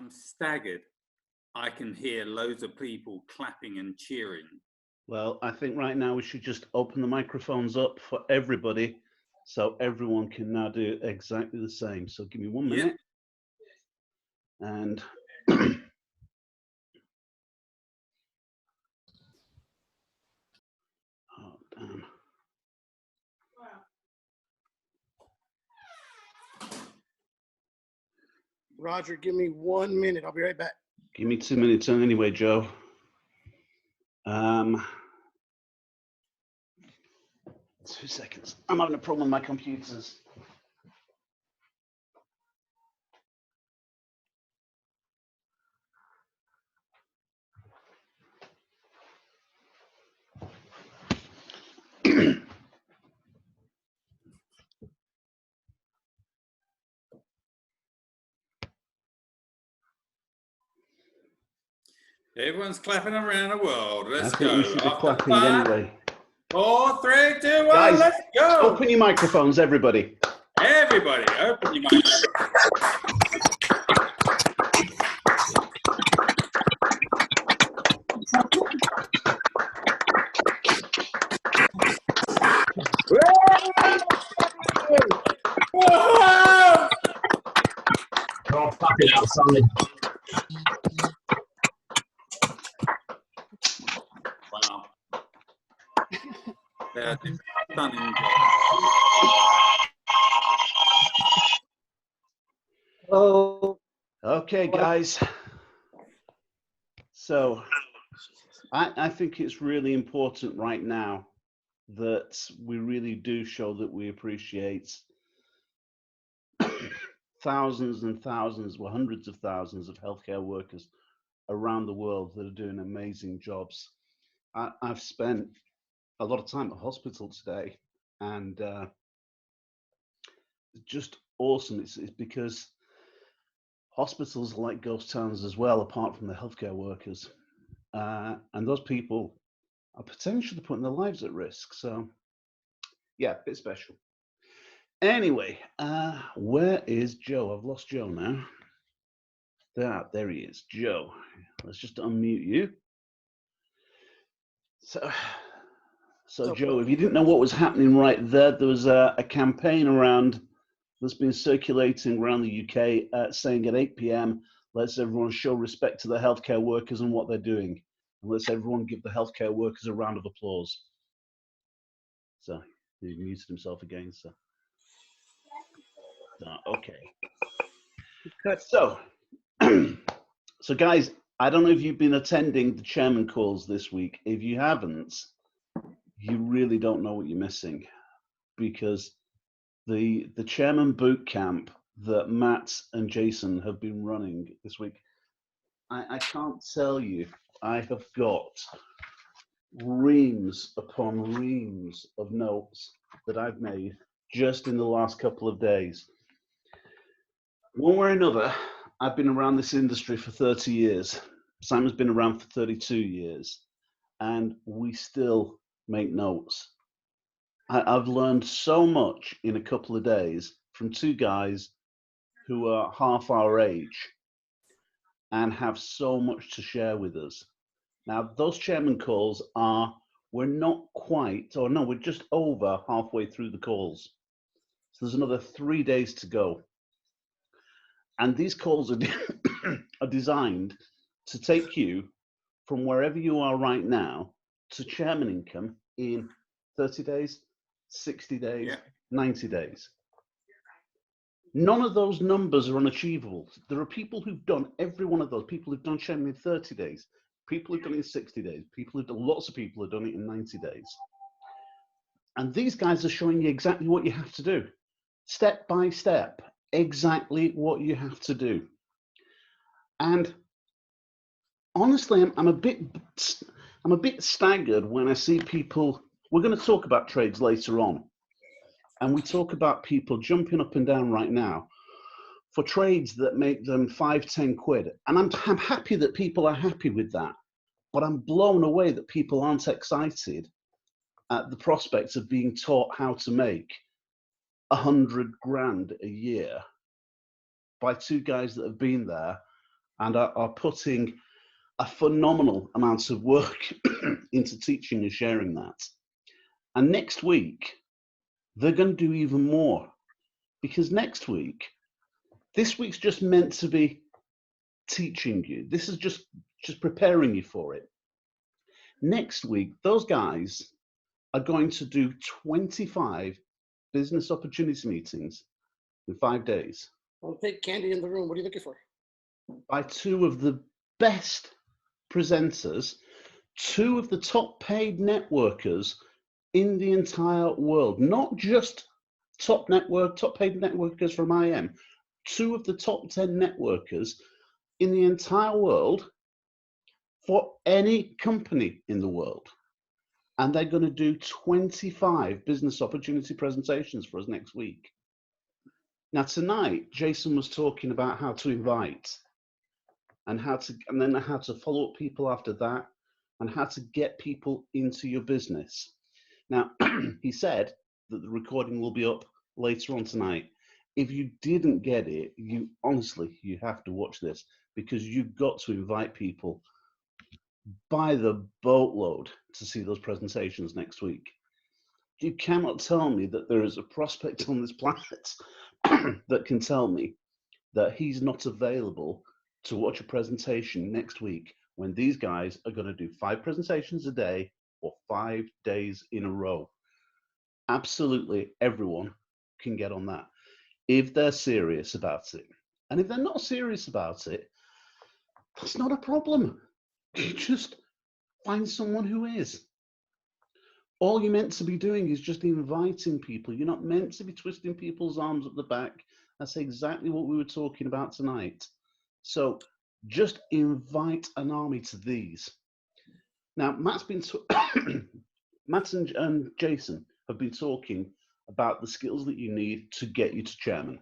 I'm staggered. I can hear loads of people clapping and cheering. Well, I think right now we should just open the microphones up for everybody so everyone can now do exactly the same. So give me 1 minute. And oh, damn. Roger, give me 1 minute. I'll be right back. Give me 2 minutes anyway, Joe. 2 seconds. I'm having a problem with my computers. Everyone's clapping around the world. Let's I think go. we should be After clapping 5, anyway. 4, 3, 2, 1. Guys, let's go. Open your microphones, everybody. Everybody, open your microphones. Oh, fucking outside. Wow. That's stunning. Oh. Okay, guys. So I think it's really important right now that we really do show that we appreciate thousands and thousands, well, hundreds of thousands of healthcare workers around the world that are doing amazing jobs. I've spent a lot of time at hospital today, and just awesome. It's because hospitals are like ghost towns as well, apart from the healthcare workers. And those people are potentially putting their lives at risk. So, yeah, a bit special. Anyway, where is Joe? I've lost Joe now. There he is, Joe. Let's just unmute you. So Joe, if you didn't know what was happening right there, there was a campaign around that's been circulating around the UK saying at 8 p.m, let's everyone show respect to the healthcare workers and what they're doing. And let's everyone give the healthcare workers a round of applause. So he muted himself again. So okay. So so guys, I don't know if you've been attending the chairman calls this week. If you haven't, you really don't know what you're missing, because the chairman boot camp that Matt and Jason have been running this week, I can't tell you, I have got reams upon reams of notes that I've made just in the last couple of days. One way or another, I've been around this industry for 30 years. Simon's been around for 32 years, and we still make notes. I've learned so much in a couple of days from two guys who are half our age and have so much to share with us. Now, those chairman calls we're not quite, or no, we're just over halfway through the calls. So there's another 3 days to go. And these calls are designed to take you from wherever you are right now to chairman income in 30 days, 60 days, 90 days. None of those numbers are unachievable. There are people who've done every one of those. People who've done chairman in 30 days, people who've done it in 60 days, lots of people have done it in 90 days. And these guys are showing you exactly what you have to do, step by step, exactly what you have to do. And honestly, I'm a bit staggered when I see people. We're going to talk about trades later on, and we talk about people jumping up and down right now for trades that make them 5-10 quid. And I'm happy that people are happy with that, but I'm blown away that people aren't excited at the prospect of being taught how to make 100 grand a year by two guys that have been there and are putting a phenomenal amount of work into teaching and sharing that. And next week, they're going to do even more, because next week, this week's just meant to be teaching you. This is just preparing you for it. Next week, those guys are going to do 25 business opportunity meetings in 5 days. I'll take candy in the room. What are you looking for? By two of the best presenters, two of the top paid networkers in the entire world, not just top paid networkers from IM, two of the top 10 networkers in the entire world for any company in the world. And they're going to do 25 business opportunity presentations for us next week. Now tonight, Jason was talking about how to invite and then how to follow up people after that and how to get people into your business. Now, he said that the recording will be up later on tonight. If you didn't get it, you have to watch this, because you've got to invite people by the boatload to see those presentations next week. You cannot tell me that there is a prospect on this planet that can tell me that he's not available to watch a presentation next week when these guys are going to do 5 presentations a day or 5 days in a row. Absolutely everyone can get on that if they're serious about it. And if they're not serious about it, that's not a problem. You just find someone who is. All you're meant to be doing is just inviting people. You're not meant to be twisting people's arms at the back. That's exactly what we were talking about tonight. So just invite an army to these. Now, Matt and Jason have been talking about the skills that you need to get you to chairman.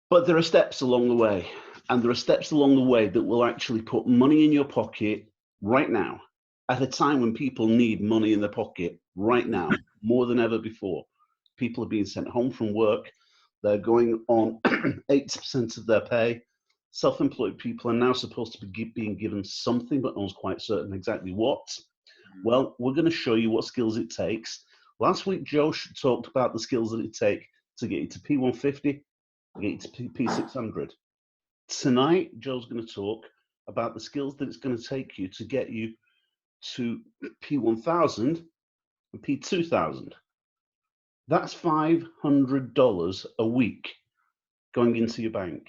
But there are steps along the way, and there are steps along the way that will actually put money in your pocket right now, at a time when people need money in their pocket right now, more than ever before. People are being sent home from work. They're going on 80% of their pay. Self-employed people are now supposed to be being given something, but no one's quite certain exactly what. Well, we're going to show you what skills it takes. Last week, Joe talked about the skills that it takes to get you to P150, get you to P600. Tonight, Joe's going to talk about the skills that it's going to take you to get you to P1000 and P2000. That's $500 a week going into your bank.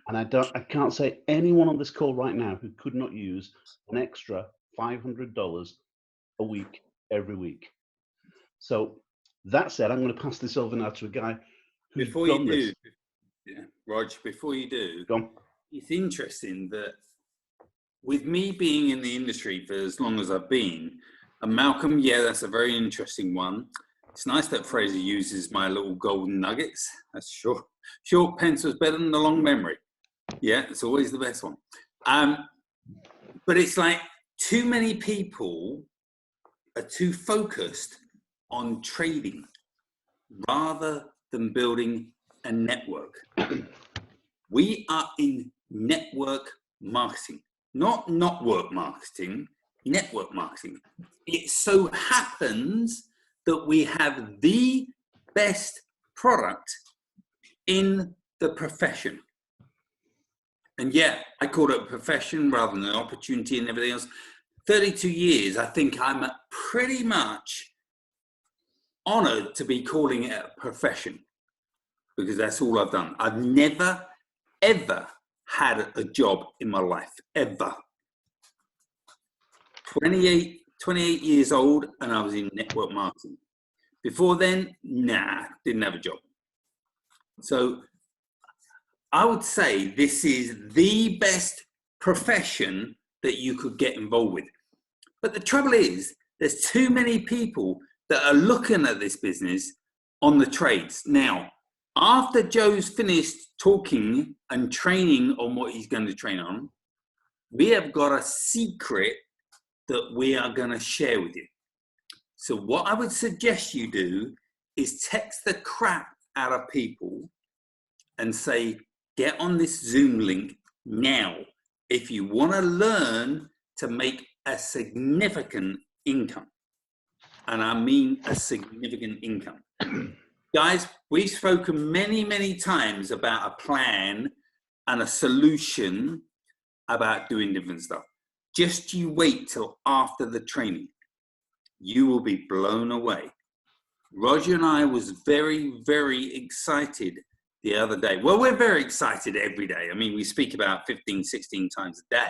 And I can't say anyone on this call right now who could not use an extra $500 a week every week. So that said, I'm going to pass this over now to a guy who's done this. Roger, before you do, Go on. It's interesting that with me being in the industry for as long as I've been, and Malcolm, yeah, that's a very interesting one. It's nice that Fraser uses my little golden nuggets. That's short pencil's better than the long memory. Yeah, it's always the best one. But it's like too many people are too focused on trading rather than building a network. We are in network marketing, not work marketing, network marketing. It so happens that we have the best product in the profession. And yeah, I call it a profession rather than an opportunity and everything else. 32 years, I think I'm pretty much honored to be calling it a profession, because that's all I've done. I've never, ever had a job in my life, ever. 28 years old, and I was in network marketing. Before then, didn't have a job. So I would say this is the best profession that you could get involved with. But the trouble is, there's too many people that are looking at this business on the trades. Now, after Joe's finished talking and training on what he's going to train on, we have got a secret that we are going to share with you. So what I would suggest you do is text the crap out of people and say, get on this Zoom link now if you want to learn to make a significant income. And I mean a significant income. Guys, we've spoken many, many times about a plan and a solution about doing different stuff. Just you wait till after the training. You will be blown away. Roger and I was very, very excited the other day. Well, we're very excited every day. I mean, we speak about 15, 16 times a day.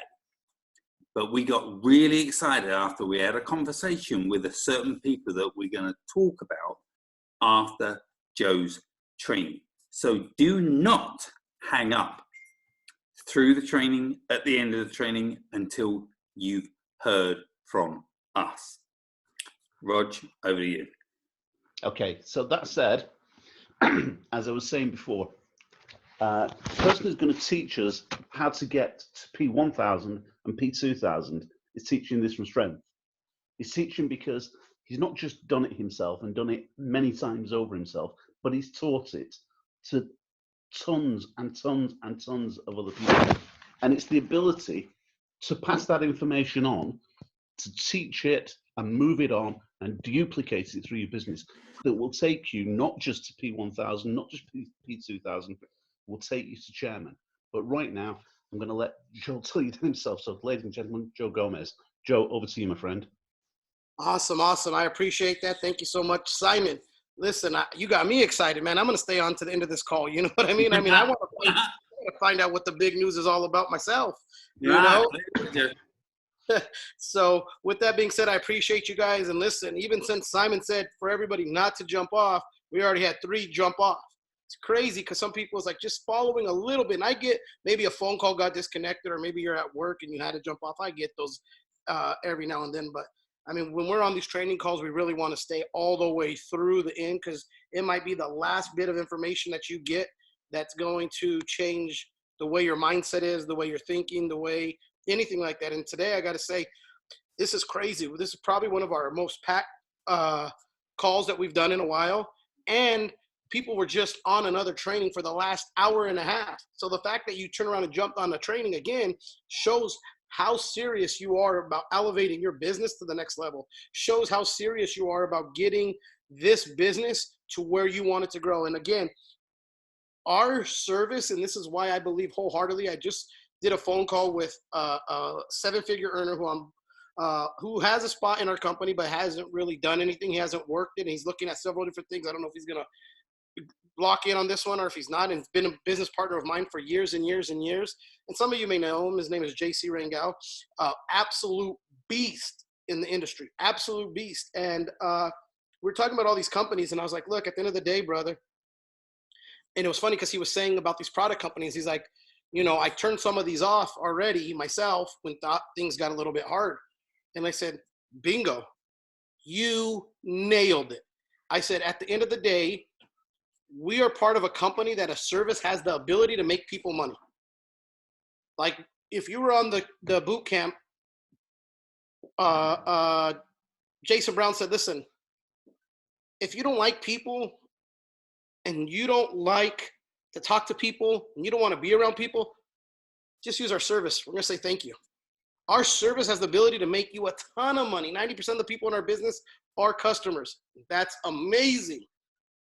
But we got really excited after we had a conversation with a certain people that we're going to talk about after Joe's training. So do not hang up through the training, at the end of the training, until you've heard from us. Rog, over to you. Okay, so that said, as I was saying before, the person who's going to teach us how to get to P1000 and P2000 is teaching this from strength. He's teaching because he's not just done it himself and done it many times over himself, but he's taught it to tons and tons and tons of other people. And it's the ability to pass that information on, to teach it and move it on and duplicate it through your business that will take you not just to P1000, not just P2000, will take you to chairman. But right now, I'm going to let Joe tell you himself. So, ladies and gentlemen, Joe Gomez. Joe, over to you, my friend. Awesome. I appreciate that. Thank you so much, Simon. Listen, you got me excited, man. I'm going to stay on to the end of this call. You know what I mean? I want to find out what the big news is all about myself. You know? So with that being said, I appreciate you guys. And listen, even since Simon said for everybody not to jump off, we already had 3 jump off. It's crazy because some people is like just following a little bit. And I get maybe a phone call got disconnected, or maybe you're at work and you had to jump off. I get those every now and then. But I mean, when we're on these training calls, we really want to stay all the way through the end, because it might be the last bit of information that you get that's going to change the way your mindset is, the way you're thinking, the way anything like that. And today I got to say, this is crazy. This is probably one of our most packed calls that we've done in a while. And people were just on another training for the last hour and a half. So the fact that you turn around and jumped on the training again shows how serious you are about elevating your business to the next level, shows how serious you are about getting this business to where you want it to grow. And again, our service, and this is why I believe wholeheartedly, I just did a phone call with a 7-figure earner who has a spot in our company, but hasn't really done anything. He hasn't worked it, and he's looking at several different things. I don't know if he's going to lock in on this one or if he's not, and he's been a business partner of mine for years and years and years. And some of you may know him. His name is JC Rangel, absolute beast in the industry, absolute beast. And we're talking about all these companies, and I was like, look, at the end of the day, brother, and it was funny because he was saying about these product companies, he's like, you know, I turned some of these off already myself when things got a little bit hard. And I said, bingo, you nailed it. I said, at the end of the day, we are part of a company that a service has the ability to make people money. Like if you were on the boot camp, Jason Brown said, listen, if you don't like people and you don't like to talk to people and you don't want to be around people, just use our service. We're going to say thank you. Our service has the ability to make you a ton of money. 90% of the people in our business are customers. That's amazing.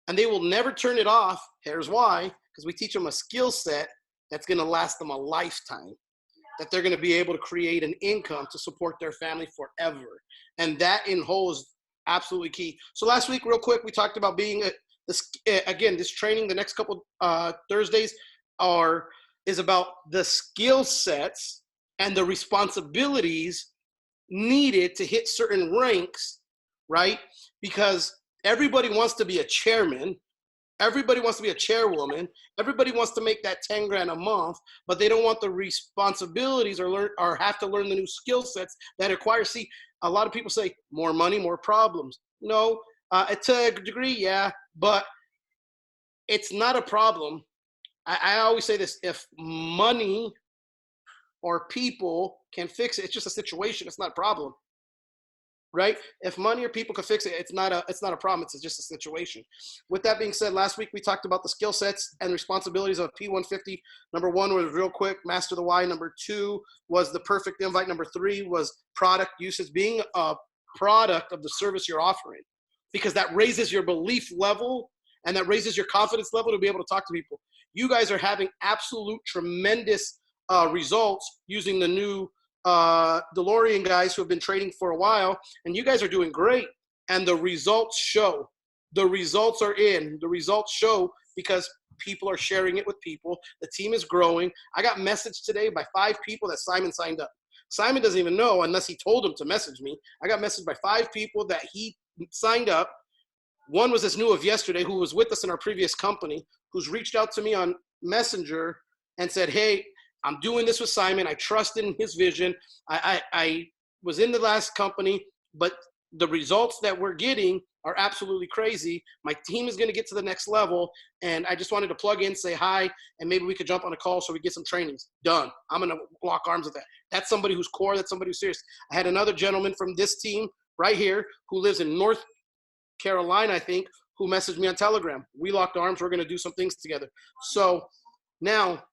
And they will never turn it off. Here's why. Because we teach them a skill set that's going to last them a lifetime, that they're going to be able to create an income to support their family forever. And that in whole is absolutely key. So last week, real quick, we talked about being again, this training, the next couple Thursdays is about the skill sets and the responsibilities needed to hit certain ranks, right? Because everybody wants to be a chairman. Everybody wants to be a chairwoman. Everybody wants to make that 10 grand a month, but they don't want the responsibilities or have to learn the new skill sets that acquire. See, a lot of people say more money, more problems. No, to a degree, yeah, but it's not a problem. I always say this: if money or people can fix it, it's just a situation. It's not a problem. right? If money or people can fix it, it's not a problem. It's just a situation. With that being said, last week we talked about the skill sets and responsibilities of P150. Number 1 was real quick, master the why. Number 2 was the perfect invite. Number 3 was product usage, being a product of the service you're offering, because that raises your belief level and that raises your confidence level to be able to talk to people. You guys are having absolute tremendous results using the new DeLorean guys who have been trading for a while, and you guys are doing great. And the results show. The results are in. The results show because people are sharing it with people. The team is growing. I got messaged today by 5 people that Simon signed up. Simon doesn't even know unless he told him to message me. I got messaged by 5 people that he signed up. One was this new of yesterday who was with us in our previous company, who's reached out to me on Messenger and said, hey, I'm doing this with Simon. I trusted in his vision. I was in the last company, but the results that we're getting are absolutely crazy. My team is going to get to the next level, and I just wanted to plug in, say hi, and maybe we could jump on a call so we get some trainings. Done. I'm going to lock arms with that. That's somebody who's core. That's somebody who's serious. I had another gentleman from this team right here who lives in North Carolina, I think, who messaged me on Telegram. We locked arms. We're going to do some things together. So now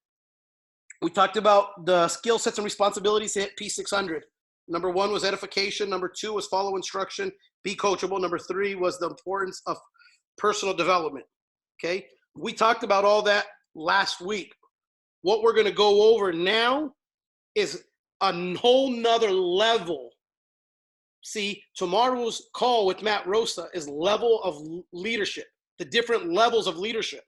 we talked about the skill sets and responsibilities to hit P600. Number 1 was edification. Number 2 was follow instruction, be coachable. Number 3 was the importance of personal development. Okay. We talked about all that last week. What we're going to go over now is a whole nother level. See, tomorrow's call with Matt Rosa is level of leadership, the different levels of leadership.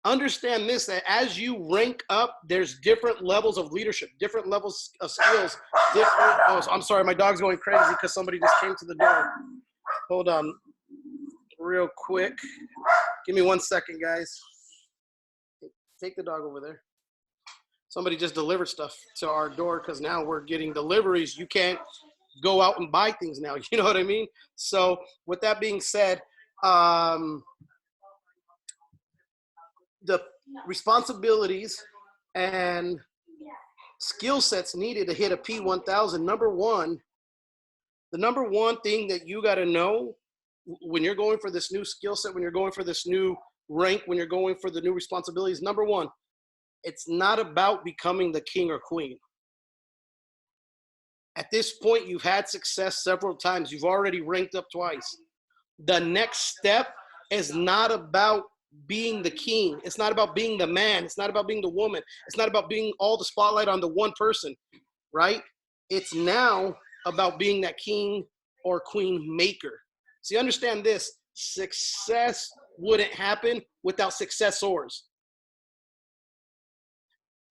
Understand this, that as you rank up, there's different levels of leadership, different levels of skills, oh, I'm sorry, my dog's going crazy because somebody just came to the door. Hold on real quick. Give me 1 second, guys. Take the dog over there. Somebody just delivered stuff to our door because now we're getting deliveries. You can't go out and buy things now. You know what I mean? So with that being said, the responsibilities and skill sets needed to hit a P1000. The number one thing that you got to know when you're going for this new skill set, when you're going for this new rank, when you're going for the new responsibilities, number 1, it's not about becoming the king or queen. At this point, you've had success several times. You've already ranked up twice. The next step is not about being the king. It's not about being the man. It's not about being the woman. It's not about being all the spotlight on the one person, right? It's now about being that king or queen maker. See, understand this. Success wouldn't happen without successors.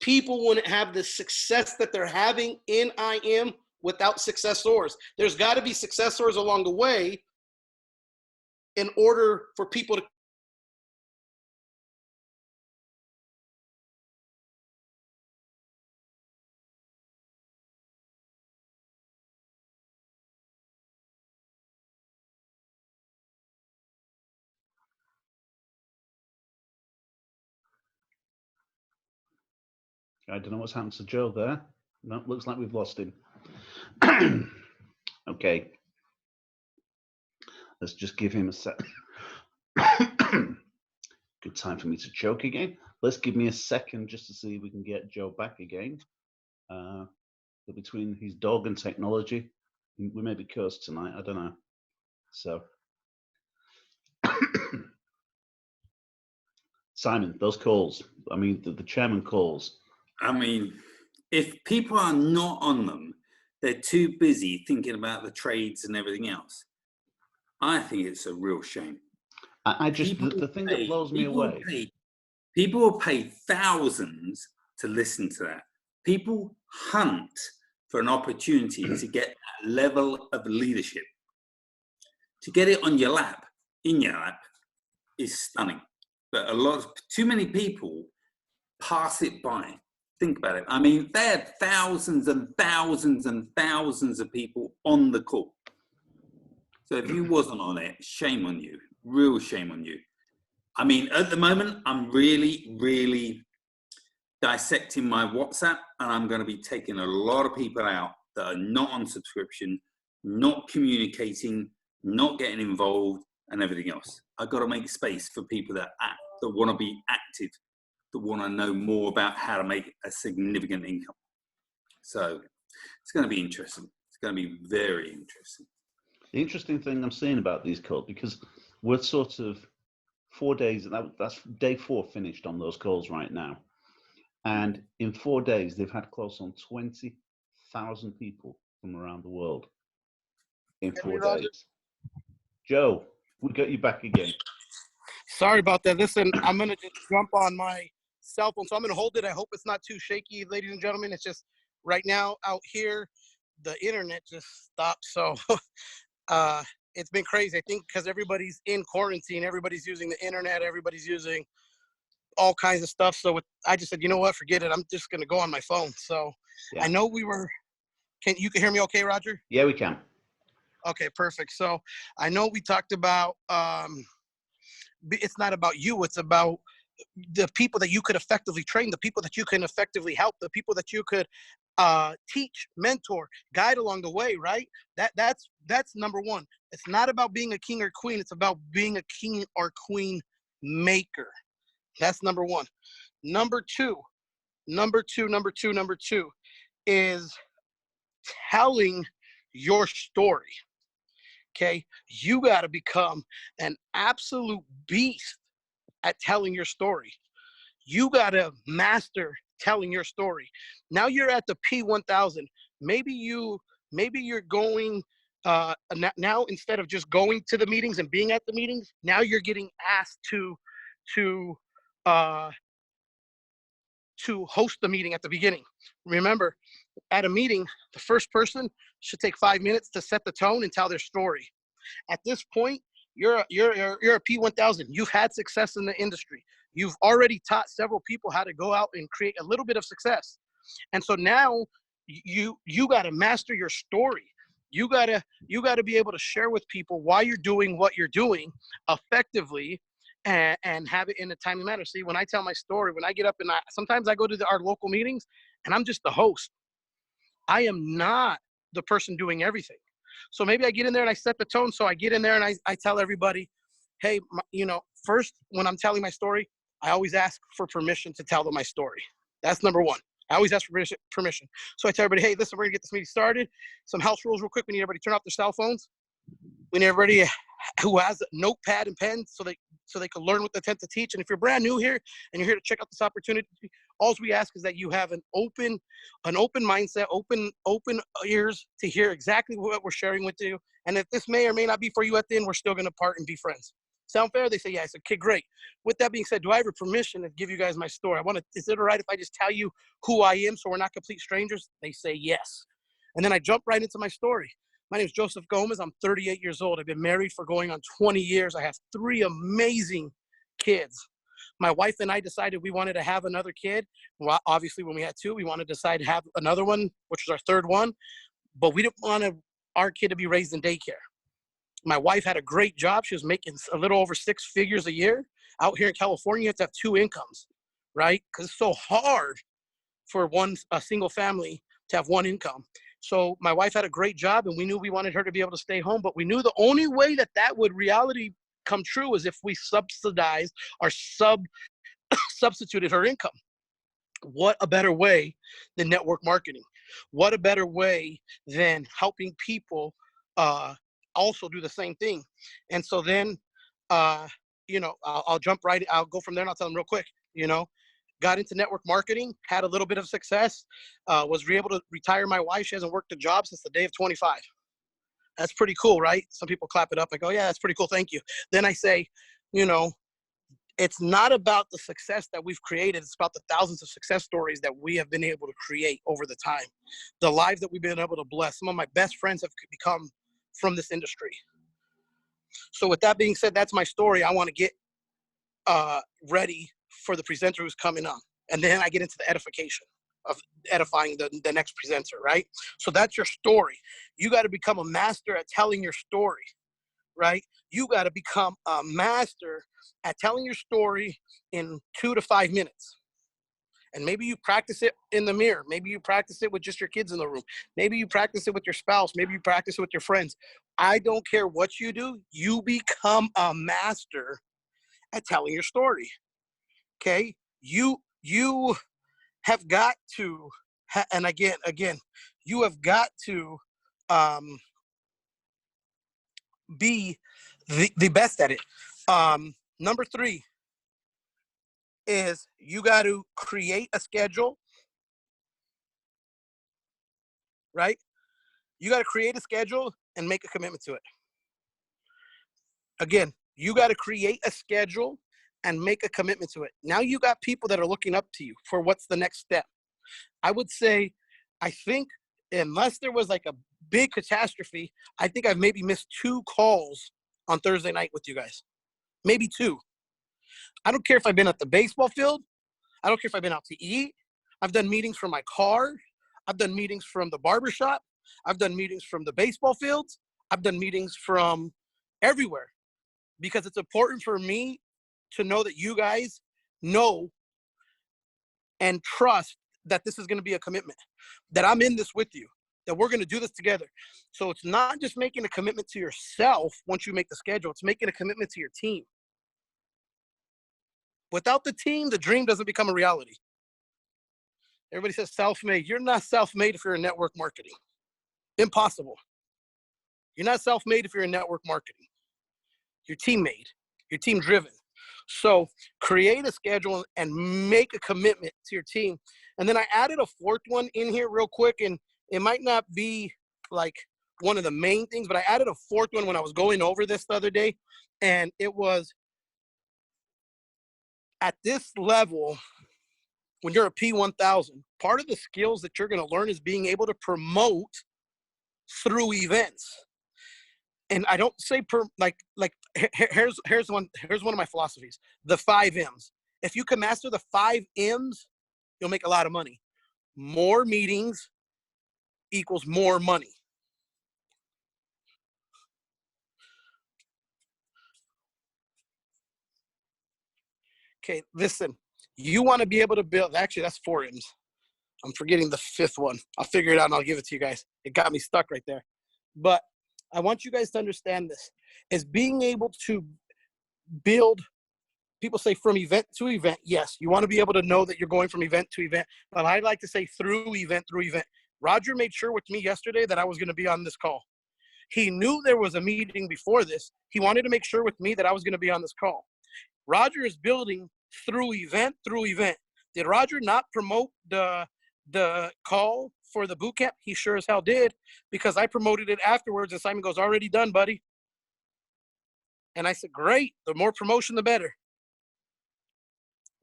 People wouldn't have the success that they're having in IM without successors. There's got to be successors along the way in order for people to I don't know what's happened to Joe there. No, looks like we've lost him. Okay. Let's just give him a sec. Good time for me to choke again. Let's give me a second just to see if we can get Joe back again. Between his dog and technology, we may be cursed tonight. I don't know. So, Simon, those calls. I mean, the chairman calls. I mean, if people are not on them, they're too busy thinking about the trades and everything else. I think it's a real shame. I just, the thing that blows me away. People will pay thousands to listen to that. People hunt for an opportunity to get that level of leadership. To get it on your lap, in your lap, is stunning. But too many people pass it by. Think about it. I mean, there are thousands and thousands and thousands of people on the call. So if you wasn't on it, shame on you. Real shame on you. I mean, at the moment, I'm really, really dissecting my WhatsApp, and I'm going to be taking a lot of people out that are not on subscription, not communicating, not getting involved, and everything else. I've got to make space for people that want to be active, that want to know more about how to make a significant income. So it's going to be interesting. It's going to be very interesting. The interesting thing I'm seeing about these calls, because we're sort of 4 days, that's day 4 finished on those calls right now. And in 4 days, they've had close on 20,000 people from around the world in 4 days. Joe, we got you back again. Sorry about that. Listen, I'm going to just jump on my cell phone. So I'm going to hold it. I hope it's not too shaky, ladies and gentlemen. It's just right now out here, the internet just stopped. So it's been crazy. I think because everybody's in quarantine, everybody's using the internet, everybody's using all kinds of stuff. So I just said, you know what, forget it. I'm just going to go on my phone. So yeah. I know you can hear me okay, Roger? Yeah, we can. Okay, perfect. So I know we talked about, it's not about you, it's about the people that you could effectively train, the people that you can effectively help, the people that you could teach, mentor, guide along the way, right? That's number one. It's not about being a king or queen. It's about being a king or queen maker. That's number one. Number two is telling your story. Okay, you got to become an absolute beast at telling your story. You got to master telling your story. Now you're at the P1000. Maybe you're going now, instead of just going to the meetings and being at the meetings, now you're getting asked to host the meeting at the beginning. Remember, at a meeting, the first person should take 5 minutes to set the tone and tell their story. At this point, you're a P1000. You've had success in the industry. You've already taught several people how to go out and create a little bit of success. And so now you got to master your story. You got to be able to share with people why you're doing what you're doing effectively and have it in a timely manner. See, when I tell my story, when I get up and sometimes I go to our local meetings and I'm just the host. I am not the person doing everything. So maybe I get in there and I set the tone. So I get in there and I tell everybody, hey, first, when I'm telling my story, I always ask for permission to tell them my story. That's number one. I always ask for permission. So I tell everybody, hey, listen, we're going to get this meeting started. Some house rules real quick. We need everybody to turn off their cell phones. We need everybody who has a notepad and pen so they can learn what they intend to teach. And if you're brand new here and you're here to check out this opportunity, all we ask is that you have an open mindset, open ears to hear exactly what we're sharing with you. And if this may or may not be for you at the end, we're still going to part and be friends. Sound fair? They say, yeah. I said, okay, great. With that being said, do I have your permission to give you guys my story? Is it all right if I just tell you who I am so we're not complete strangers? They say yes. And then I jump right into my story. My name is Joseph Gomez. I'm 38 years old. I've been married for going on 20 years. I have 3 amazing kids. My wife and I decided we wanted to have another kid. Well, obviously, when we had 2, we wanted to decide to have another one, which was our 3rd one. But we didn't want our kid to be raised in daycare. My wife had a great job. She was making a little over 6 figures a year. Out here in California, you have to have 2 incomes, right? Because it's so hard for a single family to have 1 income. So my wife had a great job, and we knew we wanted her to be able to stay home. But we knew the only way that would reality come true is if we subsidized or substituted her income. What a better way than network marketing? What a better way than helping people also do the same thing? And so then, I'll jump right. I'll go from there and I'll tell them real quick. Got into network marketing, had a little bit of success, was able to retire my wife. She hasn't worked a job since the day of 25. That's pretty cool, right? Some people clap it up. I go, yeah, that's pretty cool. Thank you. Then I say, it's not about the success that we've created. It's about the thousands of success stories that we have been able to create over the time. The lives that we've been able to bless. Some of my best friends have become from this industry. So with that being said, that's my story. I want to get ready for the presenter who's coming on. And then I get into the edification of edifying the next presenter, right? So that's your story. You got to become a master at telling your story, right? You got to become a master at telling your story in 2 to 5 minutes. And maybe you practice it in the mirror. Maybe you practice it with just your kids in the room. Maybe you practice it with your spouse. Maybe you practice it with your friends. I don't care what you do. You become a master at telling your story. Okay? You have got to, and again, you have got to be the best at it. Number 3 is you got to create a schedule, right? You got to create a schedule and make a commitment to it. Again, you got to create a schedule and make a commitment to it. Now you got people that are looking up to you for what's the next step. I would say, I think unless there was like a big catastrophe, I think I've maybe missed 2 calls on Thursday night with you guys. Maybe 2. I don't care if I've been at the baseball field. I don't care if I've been out to eat. I've done meetings from my car. I've done meetings from the barbershop. I've done meetings from the baseball fields. I've done meetings from everywhere, because it's important for me to know that you guys know and trust that this is going to be a commitment, that I'm in this with you, that we're going to do this together. So it's not just making a commitment to yourself once you make the schedule, it's making a commitment to your team. Without the team, the dream doesn't become a reality. Everybody says self-made. You're not self-made if you're in network marketing. Impossible. You're not self-made if you're in network marketing. You're team-made. You're team-driven. So create a schedule and make a commitment to your team. And then I added a 4th one in here real quick, and it might not be like one of the main things, but I added a 4th one when I was going over this the other day, and it was at this level, when you're a P1000, part of the skills that you're going to learn is being able to promote through events. And I don't say here's one of my philosophies, the 5 M's. If you can master the 5 M's, you'll make a lot of money. More meetings equals more money. Okay, listen, you want to be able to build, actually that's 4 M's. I'm forgetting the 5th one. I'll figure it out and I'll give it to you guys. It got me stuck right there. But I want you guys to understand this, is being able to build, people say from event to event. Yes, you want to be able to know that you're going from event to event, but I like to say through event. Roger made sure with me yesterday that I was going to be on this call. He knew there was a meeting before this. He wanted to make sure with me that I was going to be on this call. Roger is building through event. Did Roger not promote the call for the boot camp? He sure as hell did, because I promoted it afterwards, and Simon goes, already done, buddy. And I said, great, the more promotion, the better.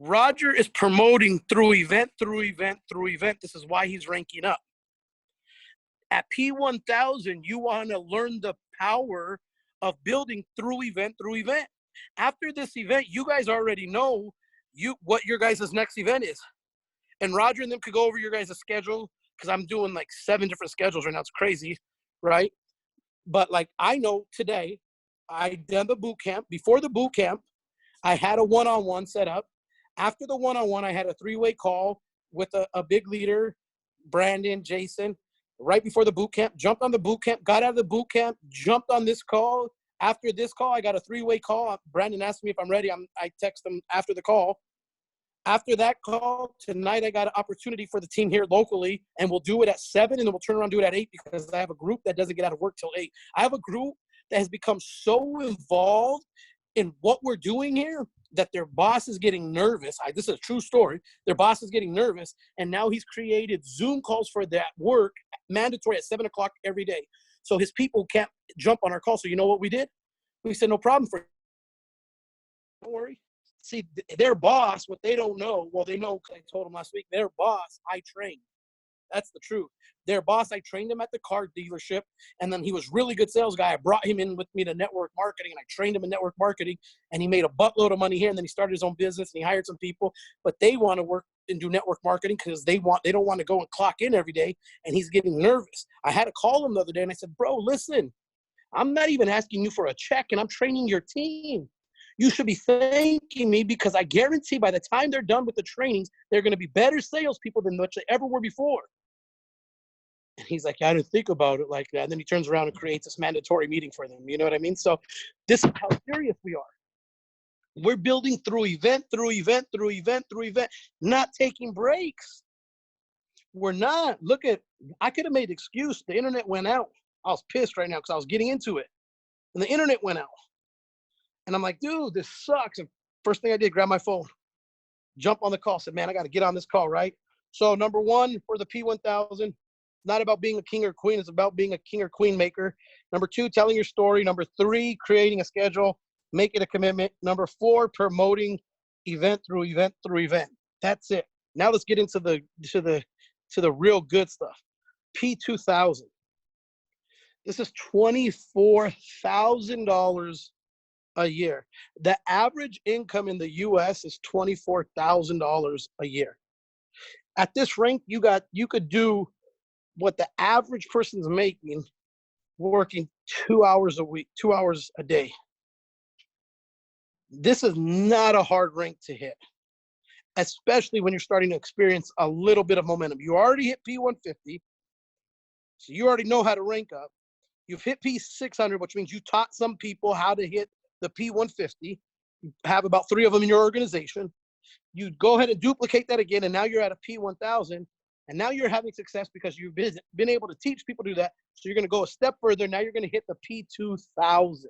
Roger is promoting through event. This is why he's ranking up. At P1000, you want to learn the power of building through event. After this event, you guys already know what your guys' next event is. And Roger and them could go over your guys' schedule, because I'm doing like 7 different schedules right now. It's crazy, right? But like, I know today, I done the boot camp. Before the boot camp, I had a one-on-one set up. After the one-on-one, I had a 3-way call with a big leader, Brandon, Jason, right before the boot camp. Jumped on the boot camp, got out of the boot camp, jumped on this call. After this call, I got a 3-way call. Brandon asked me if I'm ready. I text him after the call. After that call, tonight I got an opportunity for the team here locally, and we'll do it at 7, and then we'll turn around and do it at 8, because I have a group that doesn't get out of work till 8. I have a group that has become so involved in what we're doing here that their boss is getting nervous. This is a true story. Their boss is getting nervous, and now he's created Zoom calls for that work, mandatory at 7 o'clock every day. So his people can't jump on our call. So you know what we did? We said, no problem. Don't worry. See, their boss, what they don't know, well, they know because I told them last week, their boss, I trained. That's the truth. Their boss, I trained him at the car dealership, and then he was really good sales guy. I brought him in with me to network marketing, and I trained him in network marketing, and he made a buttload of money here, and then he started his own business, and he hired some people, but they want to work and do network marketing because they don't want to go and clock in every day, and he's getting nervous. I had to call him the other day, and I said, bro, listen, I'm not even asking you for a check, and I'm training your team. You should be thanking me because I guarantee by the time they're done with the trainings, they're going to be better salespeople than what they ever were before. And he's like, I didn't think about it like that. And then he turns around and creates this mandatory meeting for them. You know what I mean? So this is how serious we are. We're building through event, through event, through event, through event, not taking breaks. We're not. Look at, I could have made an excuse. The internet went out. I was pissed right now because I was getting into it. And the internet went out. And I'm like, dude, this sucks. And first thing I did, grab my phone, jump on the call, said, man, I got to get on this call, right? So number one, for the P1000, not about being a king or queen. It's about being a king or queen maker. Number two, telling your story. Number three, creating a schedule, making a commitment. Number four, promoting event through event through event. That's it. Now let's get into the real good stuff. P2000. This is $24,000 a year. The average income in the U.S. is $24,000 a year. At this rank, you could do what the average person's making working 2 hours a week, 2 hours a day. This is not a hard rank to hit, especially when you're starting to experience a little bit of momentum. You already hit P150, so you already know how to rank up. You've hit P600, which means you taught some people how to hit the P150. You have about 3 of them in your organization. You go ahead and duplicate that again, and now you're at a P1000. And now you're having success because you've been able to teach people to do that. So you're going to go a step further. Now you're going to hit the P2000.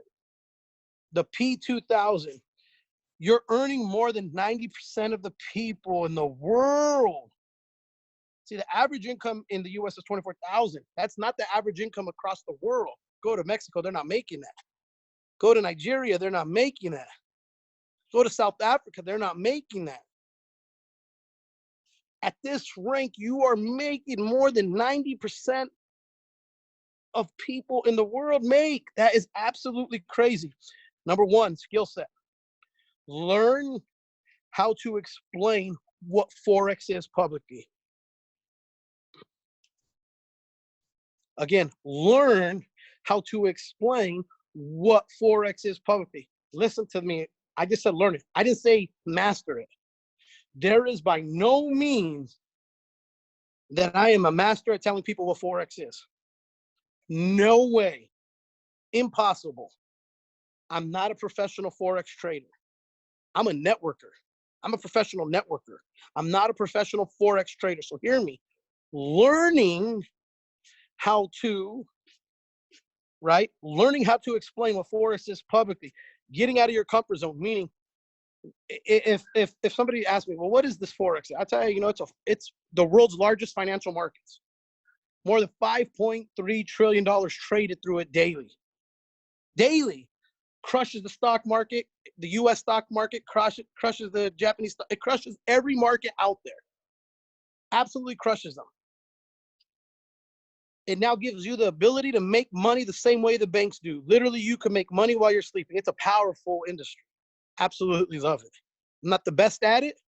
The P2000. You're earning more than 90% of the people in the world. See, the average income in the U.S. is $24,000. That's not the average income across the world. Go to Mexico, they're not making that. Go to Nigeria, they're not making that. Go to South Africa, they're not making that. At this rank, you are making more than 90% of people in the world make. That is absolutely crazy. Number one, skill set. Learn how to explain what Forex is publicly. Again, learn how to explain what Forex is publicly. Listen to me. I just said learn it. I didn't say master it. There is by no means that I am a master at telling people what Forex is. No way. Impossible. I'm not a professional Forex trader. I'm a networker. I'm a professional networker. I'm not a professional Forex trader. So hear me. Learning how to, right? Learning how to explain what Forex is publicly. Getting out of your comfort zone, meaning if somebody asks me, well, what is this Forex? I tell you, it's the world's largest financial markets. More than $5.3 trillion traded through it daily. Daily. Crushes the stock market, the U.S. stock market, crushes the Japanese stock. It crushes every market out there. Absolutely crushes them. It now gives you the ability to make money the same way the banks do. Literally, you can make money while you're sleeping. It's a powerful industry. Absolutely love it. I'm not the best at it.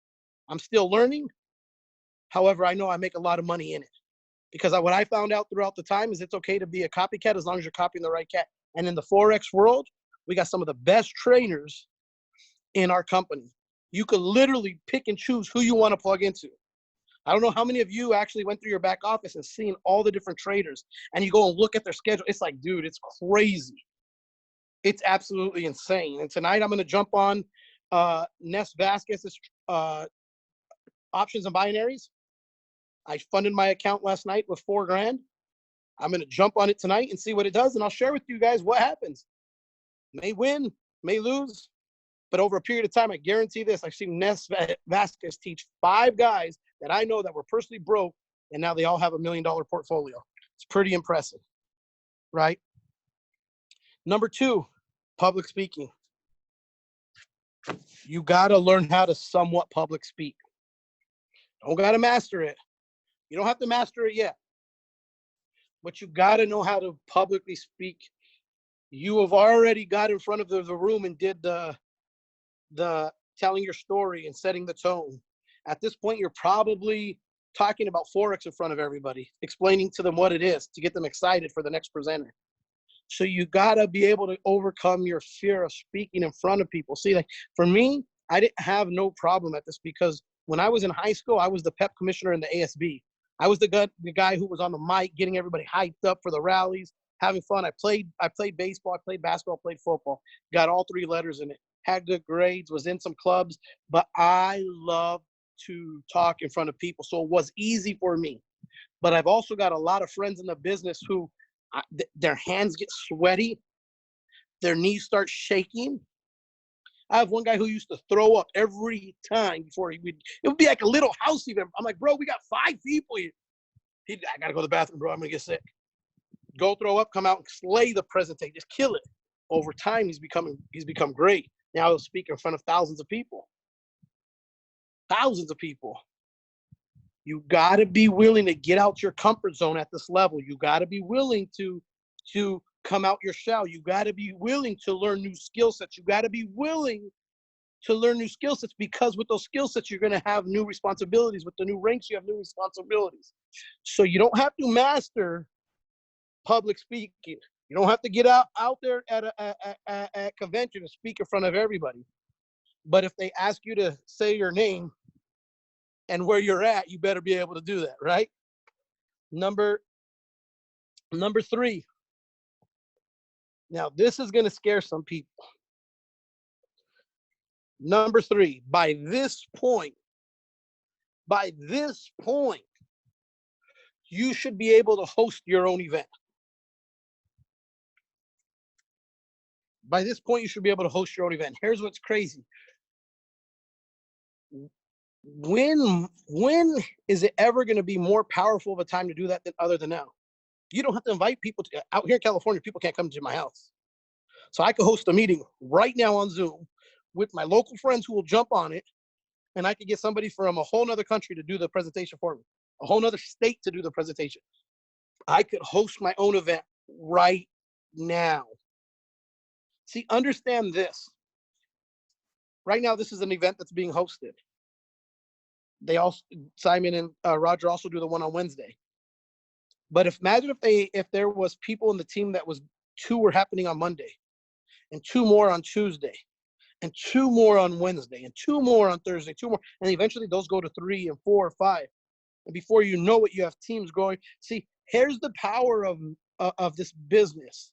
I'm still learning. However, I know I make a lot of money in it. Because what I found out throughout the time is it's okay to be a copycat as long as you're copying the right cat. And in the Forex world, we got some of the best trainers in our company. You could literally pick and choose who you want to plug into. I don't know how many of you actually went through your back office and seen all the different traders, and you go and look at their schedule. It's like, dude, it's crazy. It's absolutely insane. And tonight I'm going to jump on Ness Vasquez's options and binaries. I funded my account last night with $4,000. I'm going to jump on it tonight and see what it does, and I'll share with you guys what happens. May win, may lose, but over a period of time, I guarantee this. I've seen Ness Vasquez teach 5 guys that I know that were personally broke, and now they all have $1 million portfolio. It's pretty impressive, right? Number 2, public speaking. You got to learn how to somewhat public speak. Don't got to master it. You don't have to master it yet, but you got to know how to publicly speak. You have already got in front of the room and did the telling your story and setting the tone. At this point, you're probably talking about Forex in front of everybody, explaining to them what it is to get them excited for the next presenter. So you got to be able to overcome your fear of speaking in front of people. See, like for me, I didn't have no problem at this because when I was in high school, I was the pep commissioner in the ASB. I was the guy who was on the mic, getting everybody hyped up for the rallies, having fun. I played baseball, I played basketball, I played football, got all 3 letters in it, had good grades, was in some clubs, but I love to talk in front of people. So it was easy for me. But I've also got a lot of friends in the business who their hands get sweaty, their knees start shaking. I have one guy who used to throw up every time before it would be like a little house event. I'm like, bro, we got 5 people here. I got to go to the bathroom, bro. I'm going to get sick. Go throw up, come out and slay the presentation. Just kill it. Over time, he's become great. Now he'll speak in front of thousands of people. Thousands of people. You got to be willing to get out your comfort zone at this level. You got to be willing to come out your shell. You got to be willing to learn new skill sets. You got to be willing to learn new skill sets because with those skill sets, you're going to have new responsibilities. With the new ranks, you have new responsibilities. So you don't have to master public speaking. You don't have to get out there at a convention and speak in front of everybody. But if they ask you to say your name and where you're at, you better be able to do that, right? Number 3. Now, this is going to scare some people. Number 3, by this point, you should be able to host your own event. By this point, you should be able to host your own event. Here's what's crazy. When is it ever going to be more powerful of a time to do that than other than now? You don't have to invite people out here in California. People can't come to my house. So I could host a meeting right now on Zoom with my local friends who will jump on it. And I could get somebody from a whole nother country to do the presentation for me, a whole nother state to do the presentation. I could host my own event right now. See, understand this. Right now, this is an event that's being hosted. They also, Simon and Roger also do the one on Wednesday. But imagine if there was people in the team that was 2 were happening on Monday, and 2 more on Tuesday, and 2 more on Wednesday, and 2 more on Thursday, 2 more, and eventually those go to 3 and 4 or 5. And before you know it, you have teams going. See, here's the power of this business.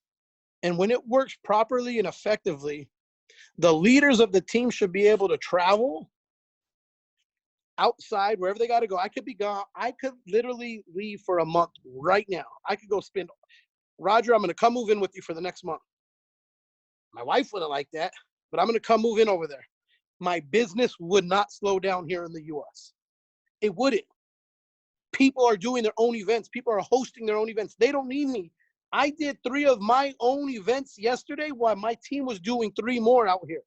And when it works properly and effectively, the leaders of the team should be able to travel outside wherever they got to go. I could be gone. I could literally leave for a month right now. I could go spend. Roger, I'm going to come move in with you for the next month. My wife wouldn't like that, but I'm going to come move in over there. My business would not slow down here in the U.S. It wouldn't. People are doing their own events. People are hosting their own events. They don't need me. I did 3 of my own events yesterday while my team was doing 3 more out here.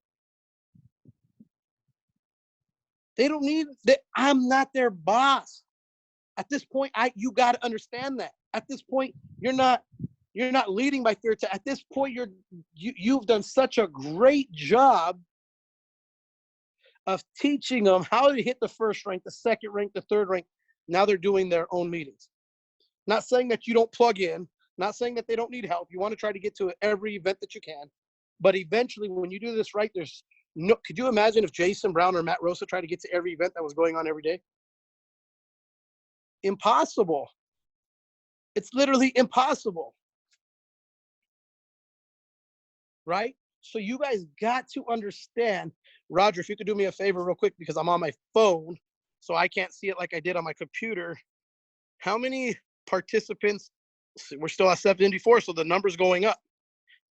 They don't need that. I'm not their boss. At this point, you got to understand that. At this point, you're not leading by fear. At this point, you've done such a great job of teaching them how to hit the first rank, the second rank, the third rank. Now they're doing their own meetings. Not saying that you don't plug in, not saying that they don't need help. You want to try to get to every event that you can. But eventually, when you do this right, could you imagine if Jason Brown or Matt Rosa tried to get to every event that was going on every day? Impossible. It's literally impossible. Right? So you guys got to understand. Roger, if you could do me a favor real quick, because I'm on my phone, so I can't see it like I did on my computer. How many participants? We're still at 74, so the number's going up.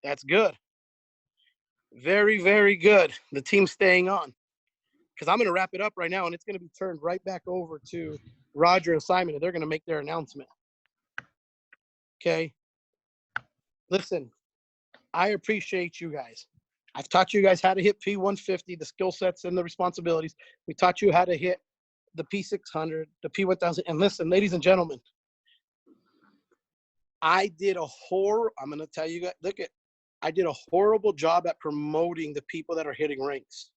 That's good. Very, very good. The team's staying on. Because I'm going to wrap it up right now, and it's going to be turned right back over to Roger and Simon, and they're going to make their announcement. Okay? Listen, I appreciate you guys. I've taught you guys how to hit P150, the skill sets and the responsibilities. We taught you how to hit the P600, the P1000. And listen, ladies and gentlemen, I'm going to tell you guys, I did a horrible job at promoting the people that are hitting ranks.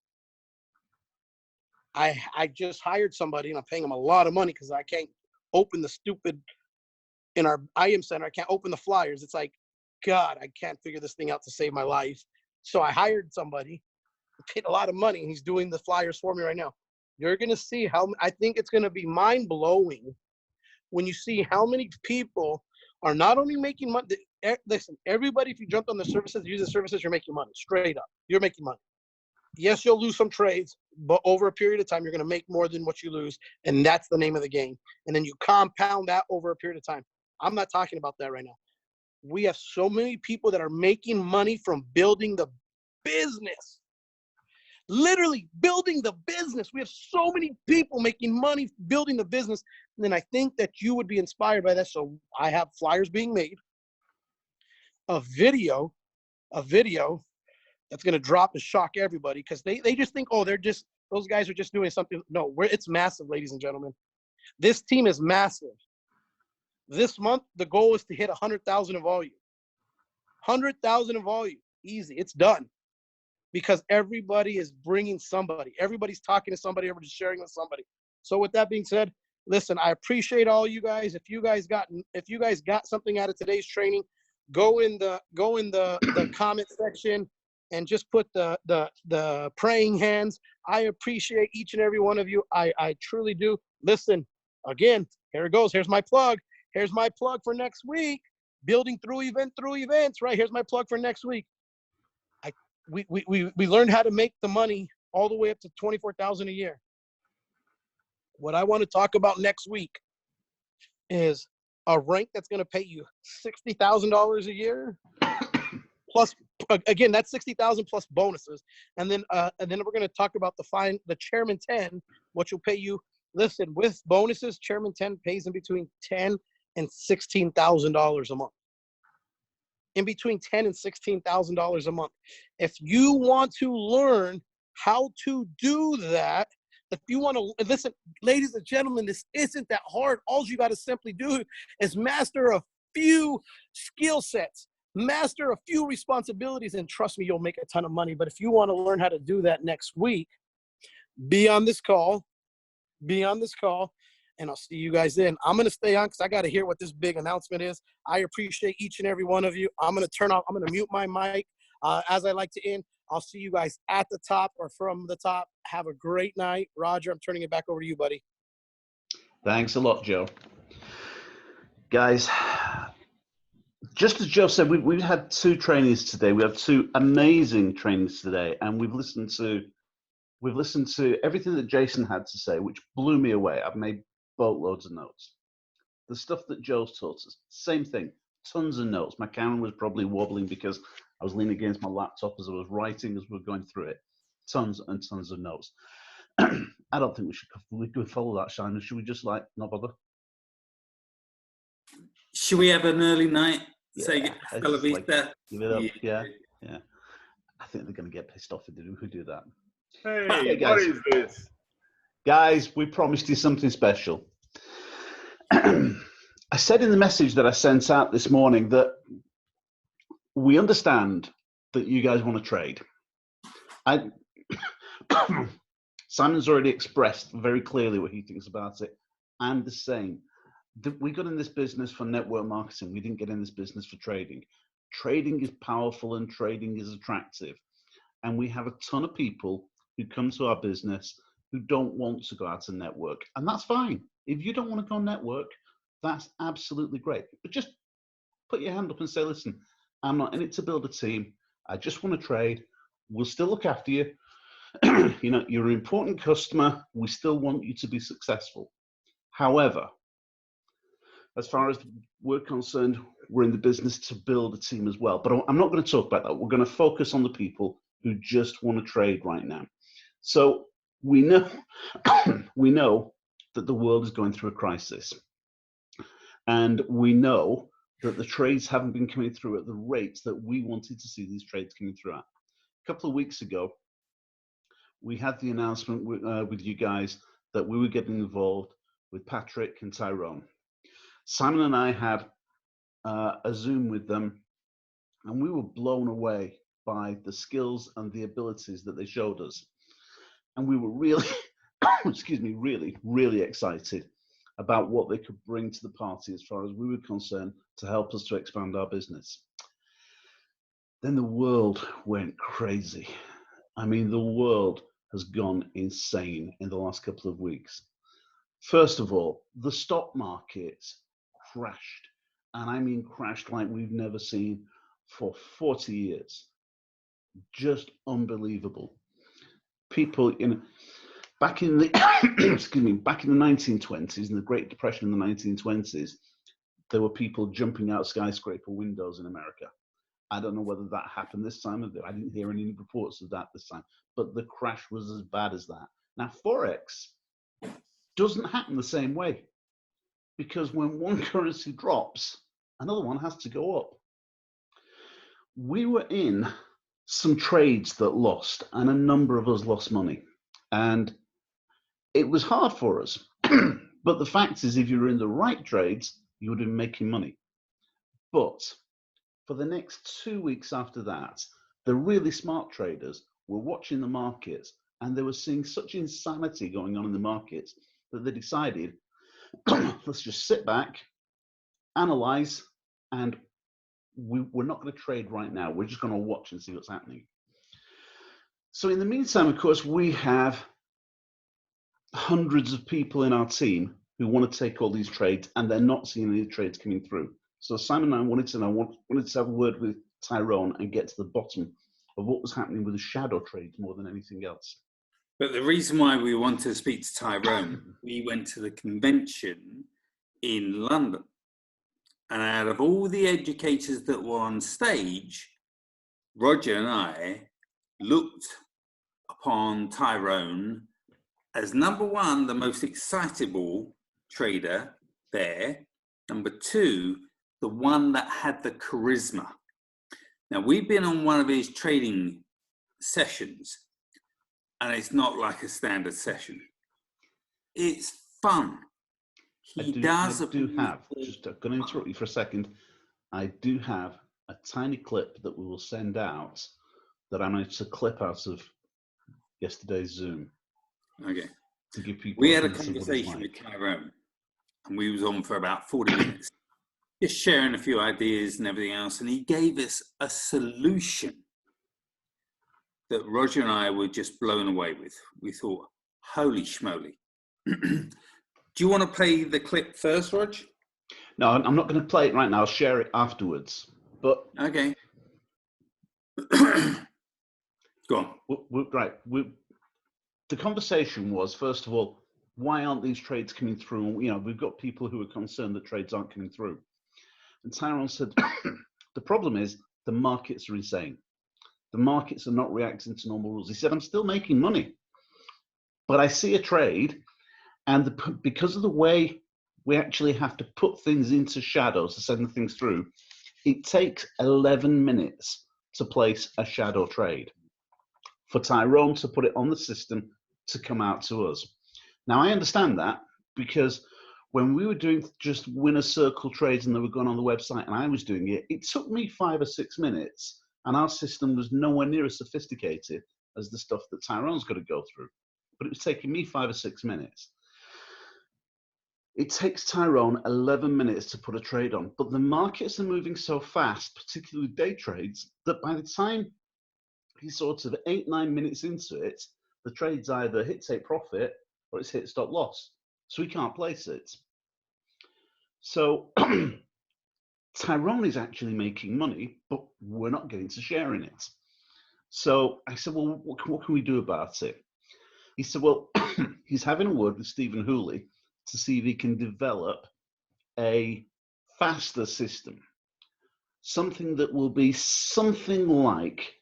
I just hired somebody, and I'm paying them a lot of money because I can't open the stupid, in our IM center, I can't open the flyers. It's like, God, I can't figure this thing out to save my life. So I hired somebody, paid a lot of money, and he's doing the flyers for me right now. You're going to see how, I think it's going to be mind blowing when you see how many people are not only making money. Listen, everybody, if you jumped on the services, use the services, you're making money. Straight up, you're making money. Yes, you'll lose some trades, but over a period of time, you're going to make more than what you lose, and that's the name of the game. And then you compound that over a period of time. I'm not talking about that right now. We have so many people that are making money from building the business. Literally building the business. We have so many people making money building the business. And then I think that you would be inspired by that. So I have flyers being made, a video that's going to drop and shock everybody, because they just think, oh, those guys are just doing something. No, it's massive, ladies and gentlemen. This team is massive. This month, the goal is to hit 100,000 in volume. 100,000 in volume. Easy. It's done. Because everybody is bringing somebody. Everybody's talking to somebody. Everybody's sharing with somebody. So with that being said, listen, I appreciate all you guys. If you guys got something out of today's training, go in the comment section and just put the praying hands. I appreciate each and every one of you. I truly do. Listen, again, here it goes. Here's my plug. Here's my plug for next week. Building through events, right? Here's my plug for next week. We learned how to make the money all the way up to $24,000 a year. What I want to talk about next week is a rank that's going to pay you $60,000 a year. Plus, again, that's $60,000 plus bonuses. And then we're going to talk about the Chairman 10, which will pay you. Listen, with bonuses, Chairman 10 pays in between $10,000 and $16,000 a month. In between $10,000 and $16,000 a month. If you want to learn how to do that, if you want to listen, ladies and gentlemen, this isn't that hard. All you got to simply do is master a few skill sets, master a few responsibilities, and trust me, you'll make a ton of money. But if you want to learn how to do that next week, be on this call, and I'll see you guys then. I'm going to stay on because I got to hear what this big announcement is. I appreciate each and every one of you. I'm going to mute my mic as I like to end. I'll see you guys at the top or from the top. Have a great night. Roger, I'm turning it back over to you, buddy. Thanks a lot, Joe. Guys, just as Joe said, we've had 2 trainings today. We have 2 amazing trainings today, and we've listened to everything that Jason had to say, which blew me away. I've made boatloads of notes. The stuff that Joe's taught us, same thing, tons of notes. My camera was probably wobbling because I was leaning against my laptop as I was writing as we were going through it. Tons and tons of notes. I don't think we could follow that, Simon. Should we just not bother? Should we have an early night? Say Bella Vista? Give it up. Yeah. I think they're going to get pissed off if we do that. Hey, guys. What is this? Guys, we promised you something special. I said in the message that I sent out this morning that we understand that you guys want to trade. Simon's already expressed very clearly what he thinks about it. I'm the same. We got in this business for network marketing. We didn't get in this business for trading. Trading is powerful and trading is attractive. And we have a ton of people who come to our business who don't want to go out and network. And that's fine. If you don't want to go network, that's absolutely great. But just put your hand up and say, listen, I'm not in it to build a team. I just want to trade. We'll still look after you. You're an important customer. We still want you to be successful. However, as far as we're concerned, we're in the business to build a team as well. But I'm not going to talk about that. We're going to focus on the people who just want to trade right now. So we know that the world is going through a crisis. And we know that the trades haven't been coming through at the rates that we wanted to see these trades coming through at. A couple of weeks ago, we had the announcement with you guys that we were getting involved with Patrick and Tyrone. Simon and I had a Zoom with them, and we were blown away by the skills and the abilities that they showed us. And we were really, really excited about what they could bring to the party as far as we were concerned to help us to expand our business. then the world went crazy. I mean, the world has gone insane in the last couple of weeks. First of all, the stock market crashed. And I mean crashed like we've never seen for 40 years. Just unbelievable. People, back in the excuse me, back in the 1920s, in the Great Depression in the 1920s, there were people jumping out skyscraper windows in America. I don't know whether that happened this time. I didn't hear any reports of that this time, but the crash was as bad as that. Now, Forex doesn't happen the same way, because when one currency drops, another one has to go up. We were in some trades that lost, and a number of us lost money. And it was hard for us. But the fact is, if you were in the right trades, you would have been making money. But for the next 2 weeks after that, the really smart traders were watching the markets, and they were seeing such insanity going on in the markets that they decided, let's just sit back, analyze, and we're not going to trade right now. We're just going to watch and see what's happening. So in the meantime, of course, we have hundreds of people in our team who want to take all these trades, and they're not seeing any trades coming through. So Simon and I wanted to have a word with Tyrone and get to the bottom of what was happening with the shadow trades more than anything else. But the reason why we wanted to speak to Tyrone, we went to the convention in London. And out of all the educators that were on stage, Roger and I looked upon Tyrone as number one, the most excitable trader there. Number two, the one that had the charisma. Now, we've been on one of his trading sessions, and it's not like a standard session. It's fun. I do have, just I'm going to interrupt you for a second. I do have a tiny clip that we will send out that I managed to clip out of yesterday's Zoom. Okay. To give people we had a conversation with Tyrone, and we was on for about 40 minutes, just sharing a few ideas and everything else. And he gave us a solution that Roger and I were just blown away with. We thought, holy schmoly. Do you want to play the clip first, Rog? No, I'm not going to play it right now. I'll share it afterwards. But okay. Go on. The conversation was, first of all, why aren't these trades coming through? We've got people who are concerned that trades aren't coming through. And Tyrone said, the problem is the markets are insane. The markets are not reacting to normal rules. He said, I'm still making money, but I see a trade, and because of the way we actually have to put things into shadows to send things through, it takes 11 minutes to place a shadow trade for Tyrone to put it on the system to come out to us. Now, I understand that, because when we were doing just Winners Circle trades and they were going on the website and I was doing it, it took me 5 or 6 minutes, and our system was nowhere near as sophisticated as the stuff that Tyrone's got to go through. But it was taking me 5 or 6 minutes. It takes Tyrone 11 minutes to put a trade on, but the markets are moving so fast, particularly day trades, that by the time he's sort of 8-9 minutes into it, the trade's either hit take profit or it's hit stop loss. So we can't place it. So Tyrone is actually making money, but we're not getting to share in it. So I said, well, what can we do about it? He said, well, he's having a word with Stephen Hooley to see if he can develop a faster system, something that will be something like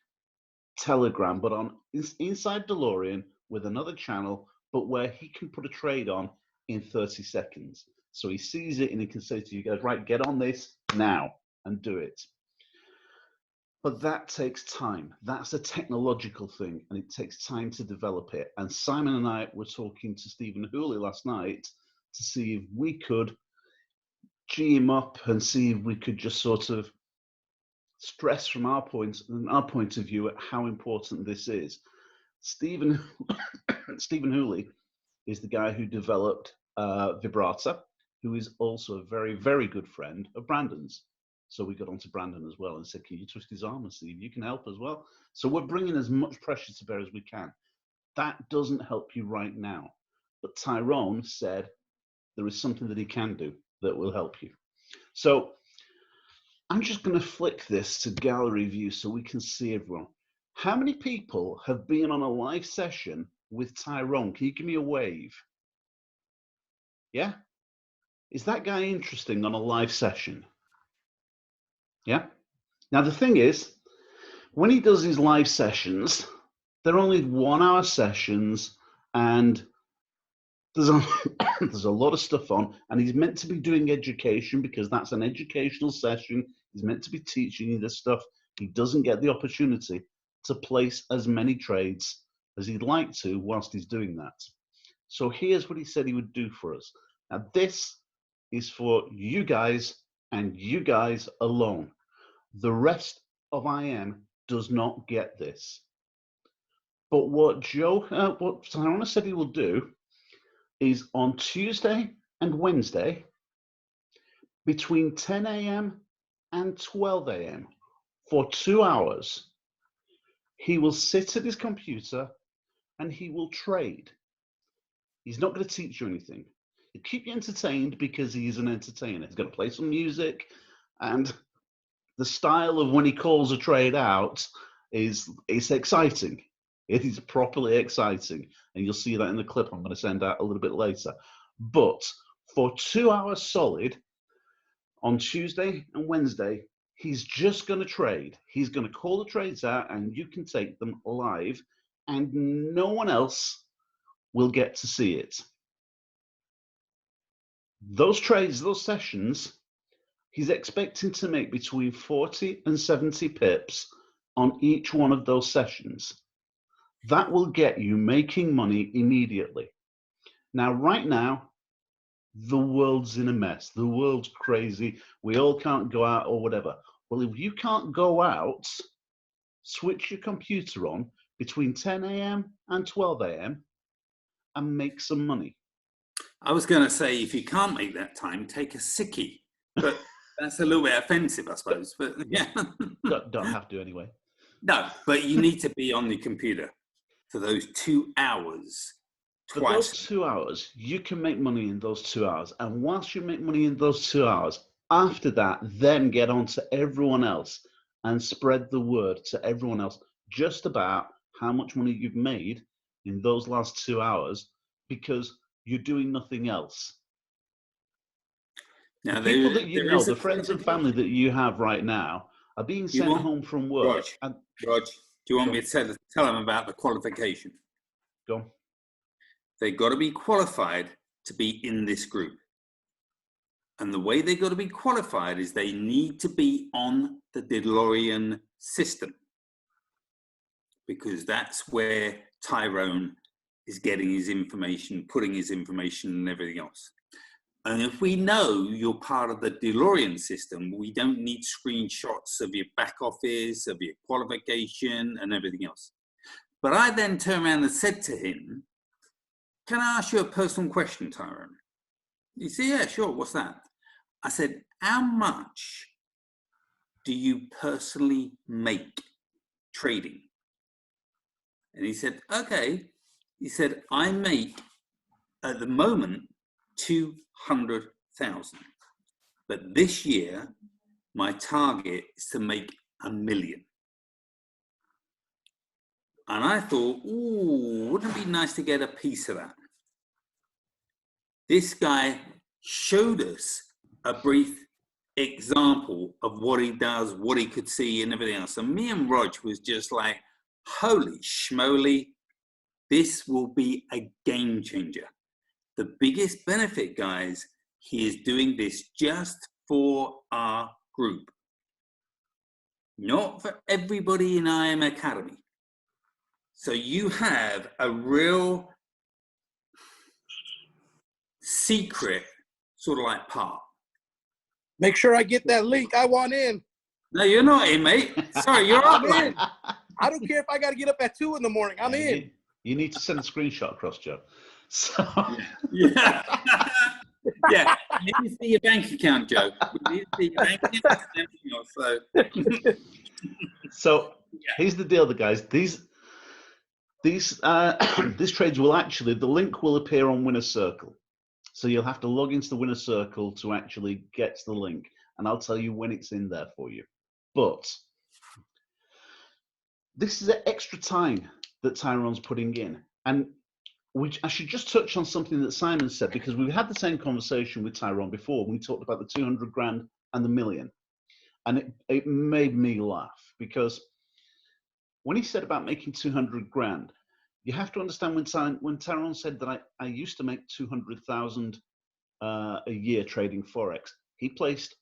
Telegram, but on inside DeLorean with another channel, but where he can put a trade on in 30 seconds. So he sees it and he can say to you guys, right, get on this now and do it. But that takes time. That's a technological thing, and it takes time to develop it. And Simon and I were talking to Stephen Hooley last night to see if we could G him up and see if we could just sort of stress from our point of view at how important this is. Stephen Hooley is the guy who developed Vibrata, who is also a very, very good friend of Brandon's. So we got on to Brandon as well and said, can you twist his arm and see if you can help as well? So we're bringing as much pressure to bear as we can. That doesn't help you right now. But Tyrone said there is something that he can do that will help you. So I'm just going to flick this to gallery view so we can see everyone. How many people have been on a live session with Tyrone? Can you give me a wave? Yeah? Is that guy interesting on a live session? Yeah? Now, the thing is, when he does his live sessions, they're only 1 hour sessions, and there's a lot of stuff on, and he's meant to be doing education because that's an educational session. He's meant to be teaching you this stuff. He doesn't get the opportunity to place as many trades as he'd like to whilst he's doing that. So here's what he said he would do for us. Now, this is for you guys and you guys alone. The rest of IM does not get this. But what Tyrone said he will do is on Tuesday and Wednesday, between 10 a.m. and 12 a.m. for 2 hours, he will sit at his computer and he will trade. He's not going to teach you anything. He'll keep you entertained because he's an entertainer. He's going to play some music, and the style of when he calls a trade out it's exciting. It is properly exciting, and you'll see that in the clip I'm going to send out a little bit later. But for 2 hours solid on Tuesday and Wednesday, he's just going to trade. He's going to call the trades out, and you can take them live, and no one else will get to see it. Those trades, those sessions, he's expecting to make between 40 and 70 pips on each one of those sessions. That will get you making money immediately. Now, right now, the world's in a mess. The world's crazy. We all can't go out or whatever. Well, if you can't go out, switch your computer on between 10 a.m. and 12 a.m. and make some money. I was going to say, if you can't make that time, take a sickie. But that's a little bit offensive, I suppose. But yeah, don't have to anyway. No, but you need to be on the computer for those 2 hours. For those 2 hours, you can make money in those 2 hours. And whilst you make money in those 2 hours, after that, then get on to everyone else and spread the word to everyone else just about how much money you've made in those last 2 hours, because you're doing nothing else. Now, the people that you know, the friends and family that you have right now, are being sent home from work. Rog, do you want me to tell them about the qualification? Go on. They've got to be qualified to be in this group. And the way they've got to be qualified is they need to be on the DeLorean system, because that's where Tyrone is getting his information, putting his information and everything else. And if we know you're part of the DeLorean system, we don't need screenshots of your back office, of your qualification and everything else. But I then turned around and said to him, can I ask you a personal question, Tyrone? He said, yeah, sure, what's that? I said, how much do you personally make trading? And he said, okay. He said, I make, at the moment, 200,000. But this year, my target is to make 1 million. And I thought, ooh, wouldn't it be nice to get a piece of that? This guy showed us a brief example of what he does, what he could see and everything else. And me and Rog was just like, holy schmoly, this will be a game changer. The biggest benefit, guys, he is doing this just for our group. Not for everybody in IM Academy. So you have a real secret sort of like part. Make sure I get that link. I want in. No, you're not in, mate. Sorry, you're up. In. I don't care if I got to get up at 2 in the morning. I'm in. You need to send a screenshot across, Joe. So yeah. Yeah. We didn't see your bank account, Joe. We didn't see your bank account and everything else. So here's the deal, guys. These trades will actually, the link will appear on Winners Circle. So you'll have to log into the Winners Circle to actually get to the link, and I'll tell you when it's in there for you. But this is extra time that Tyrone's putting in, and I should just touch on something that Simon said, because we've had the same conversation with Tyrone before when we talked about the 200 grand and the million, and it made me laugh, because when he said about making 200 grand, you have to understand when Tyrone said that I used to make 200,000 a year trading Forex, he placed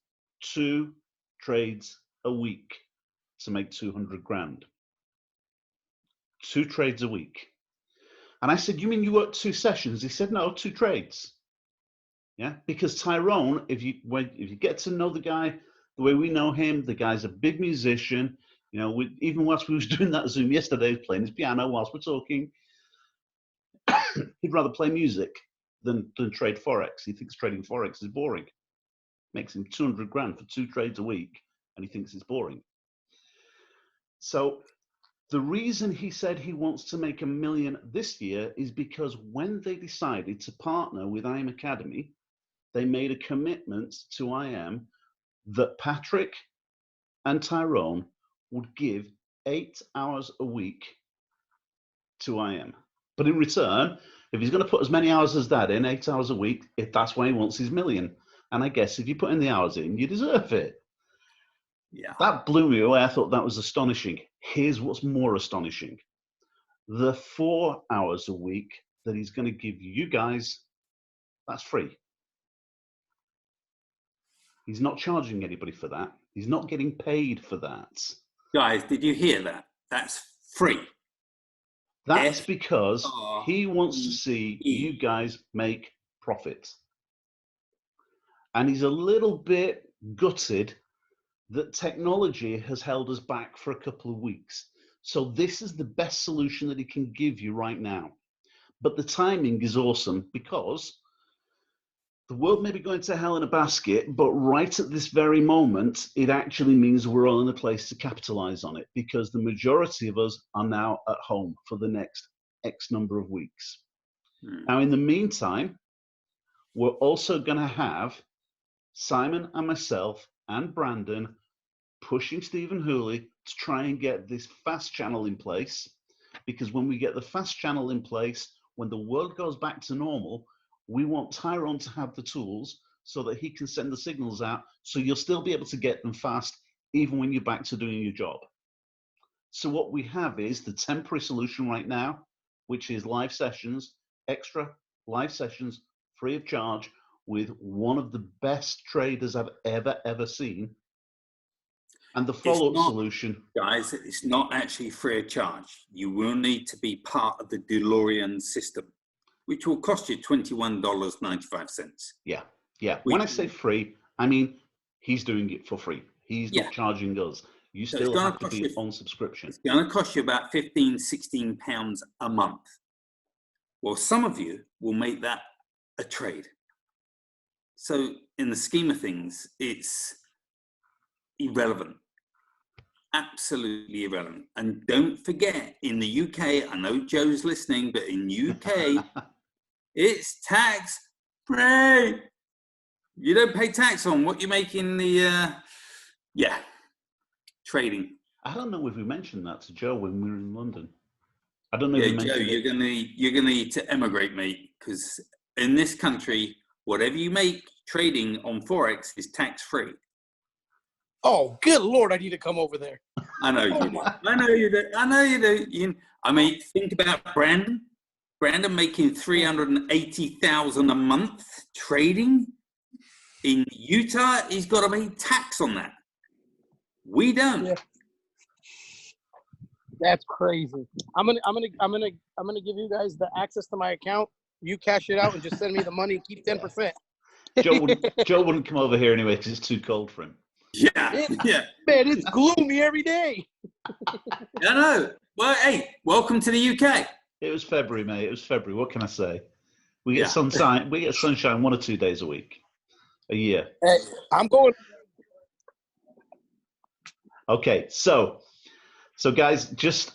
2 trades a week to make 200 grand. 2 trades a week. And I said, you mean you worked 2 sessions? He said, no, 2 trades. Yeah, because Tyrone, if you get to know the guy the way we know him, the guy's a big musician. You know, even whilst we was doing that Zoom yesterday, playing his piano whilst we're talking, he'd rather play music than trade Forex. He thinks trading Forex is boring. Makes him 200 grand for 2 trades a week, and he thinks it's boring. So the reason he said he wants to make $1 million this year is because when they decided to partner with IM Academy, they made a commitment to IM that Patrick and Tyrone would give 8 hours a week to IM. But in return, if he's going to put as many hours as that in, 8 hours a week, if that's why he wants his $1 million. And I guess if you put in the hours in, you deserve it. Yeah. That blew me away. I thought that was astonishing. Here's what's more astonishing. The 4 hours a week that he's going to give you guys, that's free. He's not charging anybody for that. He's not getting paid for that. Guys, did you hear that? That's free. That's because he wants to see you guys make profit. And he's a little bit gutted that technology has held us back for a couple of weeks. So this is the best solution that he can give you right now. But the timing is awesome, because the world may be going to hell in a basket, but right at this very moment, it actually means we're all in a place to capitalize on it, because the majority of us are now at home for the next X number of weeks. Now, in the meantime, we're also going to have Simon and myself and Brandon pushing Stephen Hooley to try and get this fast channel in place, because when we get the fast channel in place, when the world goes back to normal, we want Tyrone to have the tools so that he can send the signals out, so you'll still be able to get them fast even when you're back to doing your job. So what we have is the temporary solution right now, which is live sessions, extra live sessions, free of charge, with one of the best traders I've ever seen. And the follow-up solution. Guys, it's not actually free of charge. You will need to be part of the DeLorean system, which will cost you $21.95. Yeah. When I say free, I mean he's doing it for free. He's not charging us. You still have to be on subscription. It's going to cost you about £15, £16 a month. Well, some of you will make that a trade. So in the scheme of things, it's irrelevant. Absolutely irrelevant. And don't forget, in the UK, I know Joe's listening, but in UK, it's tax free. You don't pay tax on what you make in the, trading. I don't know if we mentioned that to Joe when we were in London. I don't know if Yeah, we mentioned Joe, you're gonna need to emigrate, mate, because in this country, whatever you make trading on Forex is tax free. Oh, good Lord, I need to come over there. I know you do. I know you do. I know you do. I mean, think about Brandon. Brandon making $380,000 a month trading in Utah. He's got to pay tax on that. We don't. Yeah. That's crazy. I'm gonna give you guys the access to my account. You cash it out and just send me the money and keep 10%. Joe wouldn't come over here anyway because it's too cold for him. Yeah. Man, it's gloomy every day. I know. Well, hey, welcome to the UK. It was February, mate. It was February. What can I say? We get sunshine. We get sunshine 1 or 2 days a week. A year. I'm going. Okay, so guys, just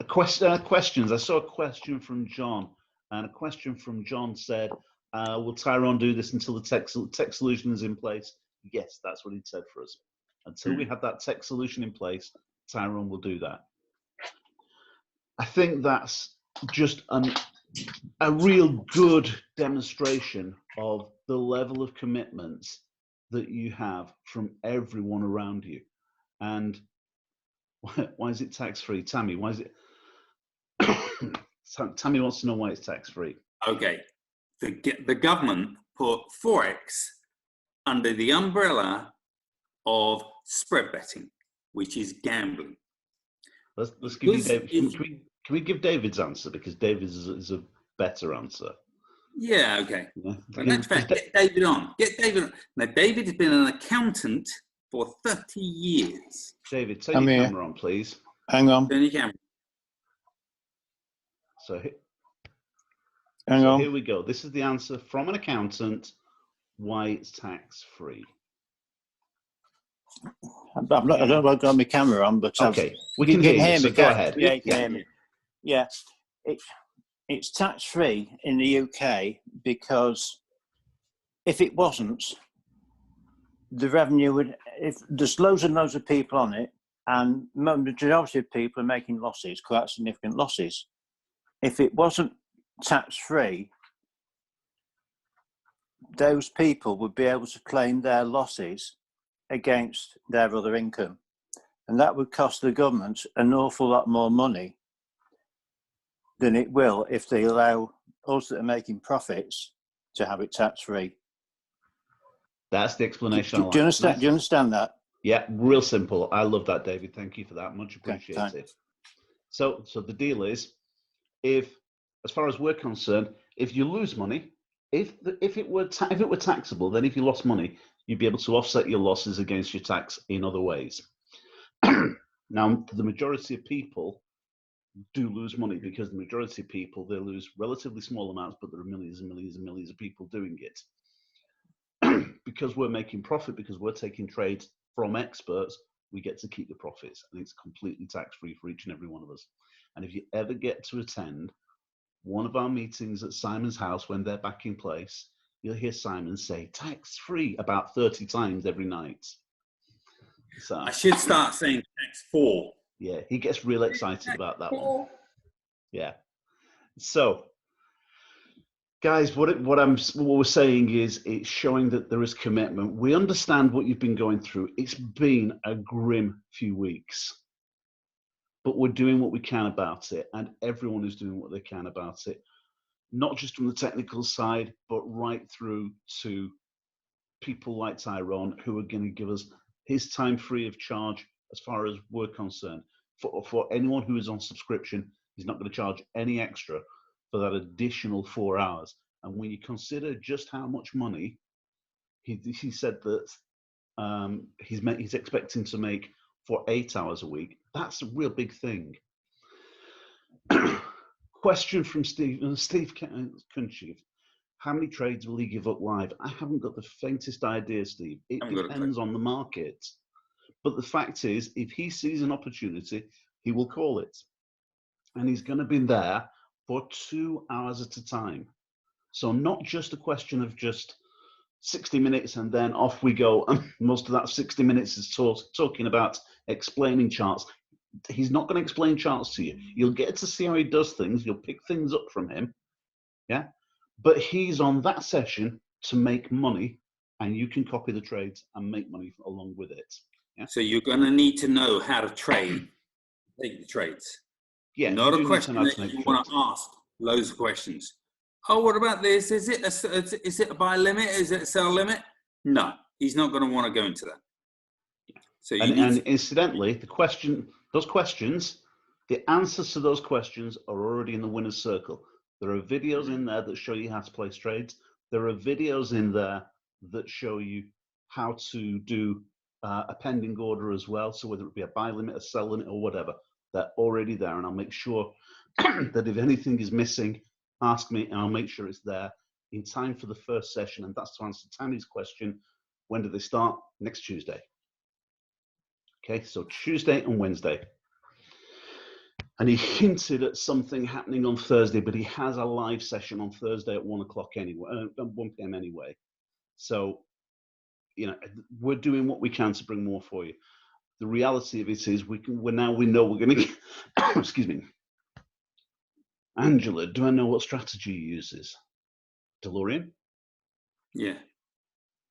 questions. I saw a question from John, and a question from John said, "Will Tyrone do this until the tech solution is in place?" Yes, that's what he said for us. Until we have that tech solution in place, Tyrone will do that. I think that's just a real good demonstration of the level of commitments that you have from everyone around you. And why is it tax-free? Tammy, why is it? Tammy wants to know why it's tax-free. Okay. The government put Forex under the umbrella of spread betting, which is gambling. Let's give you David. Can we give David's answer, because David's is a better answer? Yeah, okay. Yeah. Well, that's fair. Get David on. Get David on. Now, David has been an accountant for 30 years. David, turn your camera on, please. Hang on. Turn your camera. So Hang on. here we go. This is the answer from an accountant why it's tax-free. I don't know if I've got my camera on, but okay, we can hear you. So go ahead. Yeah, you can hear me. Yeah, it's tax-free in the UK because if it wasn't, the revenue would. If there's loads and loads of people on it, and the majority of people are making losses, quite significant losses. If it wasn't tax-free, those people would be able to claim their losses against their other income, and that would cost the government an awful lot more money than it will if they allow us that are making profits to have it tax-free. That's the explanation. Do you understand? Do you understand that? Yeah, real simple. I love that, David. Thank you for that. Much appreciated. Okay, so the deal is, if, as far as we're concerned, if you lose money, if it were taxable, then if you lost money, you'd be able to offset your losses against your tax in other ways. Now, the majority of people do lose money, because the majority of people, they lose relatively small amounts, but there are millions and millions and millions of people doing it. Because we're making profit, because we're taking trades from experts, we get to keep the profits, and it's completely tax-free for each and every one of us. And if you ever get to attend one of our meetings at Simon's house when they're back in place, you'll hear Simon say tax-free about 30 times every night. So I should start saying tax-for. Yeah, he gets real excited about that one. Yeah. So, guys, what we're saying is, it's showing that there is commitment. We understand what you've been going through. It's been a grim few weeks, but we're doing what we can about it, and everyone is doing what they can about it. Not just from the technical side, but right through to people like Tyrone, who are going to give us his time free of charge as far as we're concerned. For anyone who is on subscription, he's not going to charge any extra for that additional 4 hours. And when you consider just how much money, he said that he's expecting to make for 8 hours a week, that's a real big thing. Question from Steve Kunchiv. How many trades will he give up live? I haven't got the faintest idea, Steve. It depends on the market. But the fact is, if he sees an opportunity, he will call it. And he's going to be there for 2 hours at a time. So not just a question of just 60 minutes and then off we go. And most of that 60 minutes is talking about explaining charts. He's not going to explain charts to you. You'll get to see how he does things. You'll pick things up from him. Yeah. But he's on that session to make money, and you can copy the trades and make money along with it. Yeah? So you're going to need to know how to trade, take the trades. Yeah. Not a question that you want to ask loads of questions. Oh, what about this? Is it a buy limit? Is it a sell limit? No, he's not going to want to go into that. So and incidentally, those questions, the answers to those questions are already in the Winners Circle. There are videos in there that show you how to place trades. There are videos in there that show you how to do a pending order as well. So whether it be a buy limit, a sell limit, or whatever, they're already there. And I'll make sure that if anything is missing, ask me, and I'll make sure it's there. in time for the first session. And that's to answer Tammy's question. When do they start? Next Tuesday. Okay, so Tuesday and Wednesday. And he hinted at something happening on Thursday, but he has a live session on Thursday at 1 o'clock anyway, 1 p.m. anyway. So, you know, we're doing what we can to bring more for you. The reality of it is we know we're going to get, excuse me. Angela, do I know what strategy he uses? DeLorean? Yeah.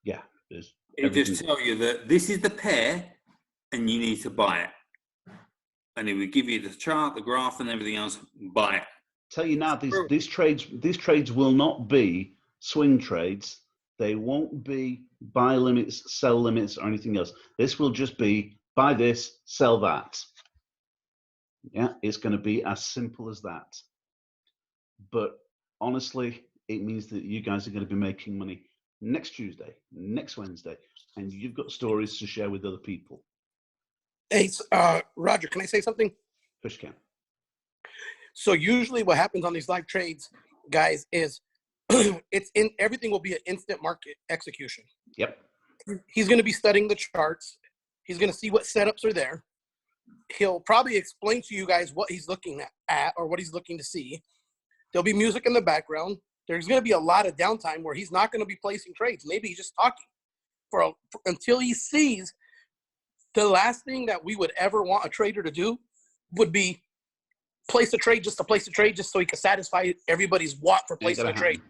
Yeah. It just tell you that this is the pair and you need to buy it. And it would give you the chart, the graph, and everything else. Buy it. Tell you now, these trades will not be swing trades. They won't be buy limits, sell limits, or anything else. This will just be buy this, sell that. Yeah, it's going to be as simple as that. But honestly, it means that you guys are going to be making money next Tuesday, next Wednesday, and you've got stories to share with other people. Hey, Roger, can I say something? Push can. So usually what happens on these live trades, guys, is everything will be an instant market execution. Yep. He's going to be studying the charts. He's going to see what setups are there. He'll probably explain to you guys what he's looking at or what he's looking to see. There'll be music in the background. There's going to be a lot of downtime where he's not going to be placing trades. Maybe he's just talking until he sees. The last thing that we would ever want a trader to do would be place a trade just to place a trade just so he can satisfy everybody's want for placing a trade.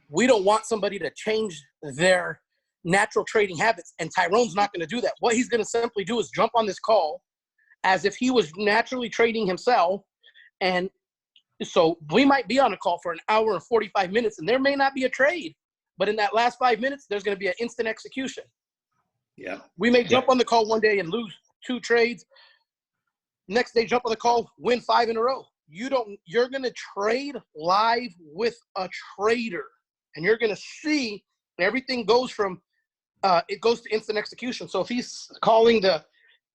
We don't want somebody to change their natural trading habits, and Tyrone's not going to do that. What he's going to simply do is jump on this call as if he was naturally trading himself, and so we might be on a call for an hour and 45 minutes, and there may not be a trade, but in that last 5 minutes, there's going to be an instant execution. Yeah. We may jump on the call one day and lose 2 trades. Next day, jump on the call, win 5 in a row. You're going to trade live with a trader, and you're going to see everything goes from, it goes to instant execution. So if he's calling the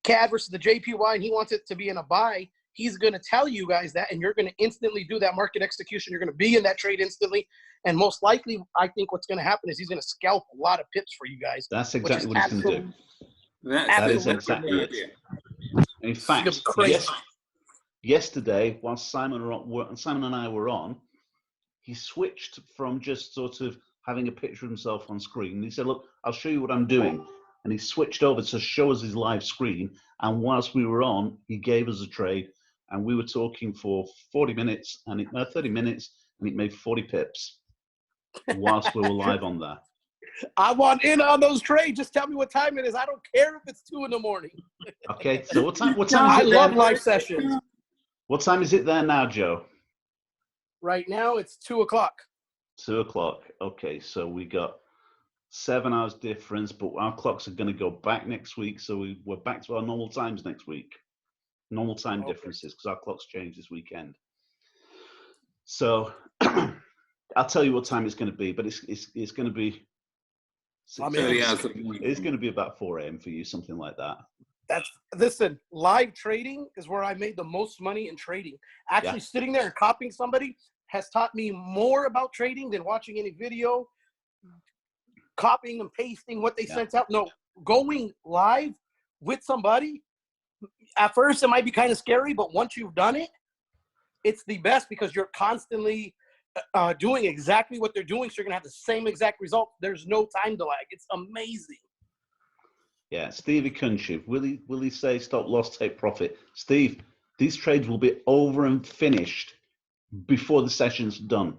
CAD versus the JPY and he wants it to be in a buy, he's going to tell you guys that, and you're going to instantly do that market execution. You're going to be in that trade instantly. And most likely, I think what's going to happen is he's going to scalp a lot of pips for you guys. That's exactly what he's going to do. That is exactly it. In fact, yesterday, while Simon and I were on, he switched from just sort of having a picture of himself on screen. He said, look, I'll show you what I'm doing. And he switched over to show us his live screen. And whilst we were on, he gave us a trade. And we were talking for 40 minutes, and 30 minutes, and it made 40 pips whilst we were live on there. I want in on those trades. Just tell me what time it is. I don't care if it's 2 in the morning. Okay, so what time is I it love there? live sessions. What time is it there now, Joe? Right now, it's 2 o'clock. 2 o'clock. Okay, so we got 7 hours difference, but our clocks are going to go back next week, so we're back to our normal times next week. Normal time differences, because our clocks change this weekend. So I'll tell you what time it's going to be, but it's going to be. It's going to be about 4 a.m. for you, something like that. Listen, live trading is where I made the most money in trading. Actually, sitting there and copying somebody has taught me more about trading than watching any video, copying and pasting what they sent out. No, going live with somebody, at first it might be kind of scary, but once you've done it, it's the best because you're constantly doing exactly what they're doing. So you're going to have the same exact result. There's no time to lag. It's amazing. Yeah, Stevie Kunchev, will he say stop loss, take profit? Steve, these trades will be over and finished before the session's done.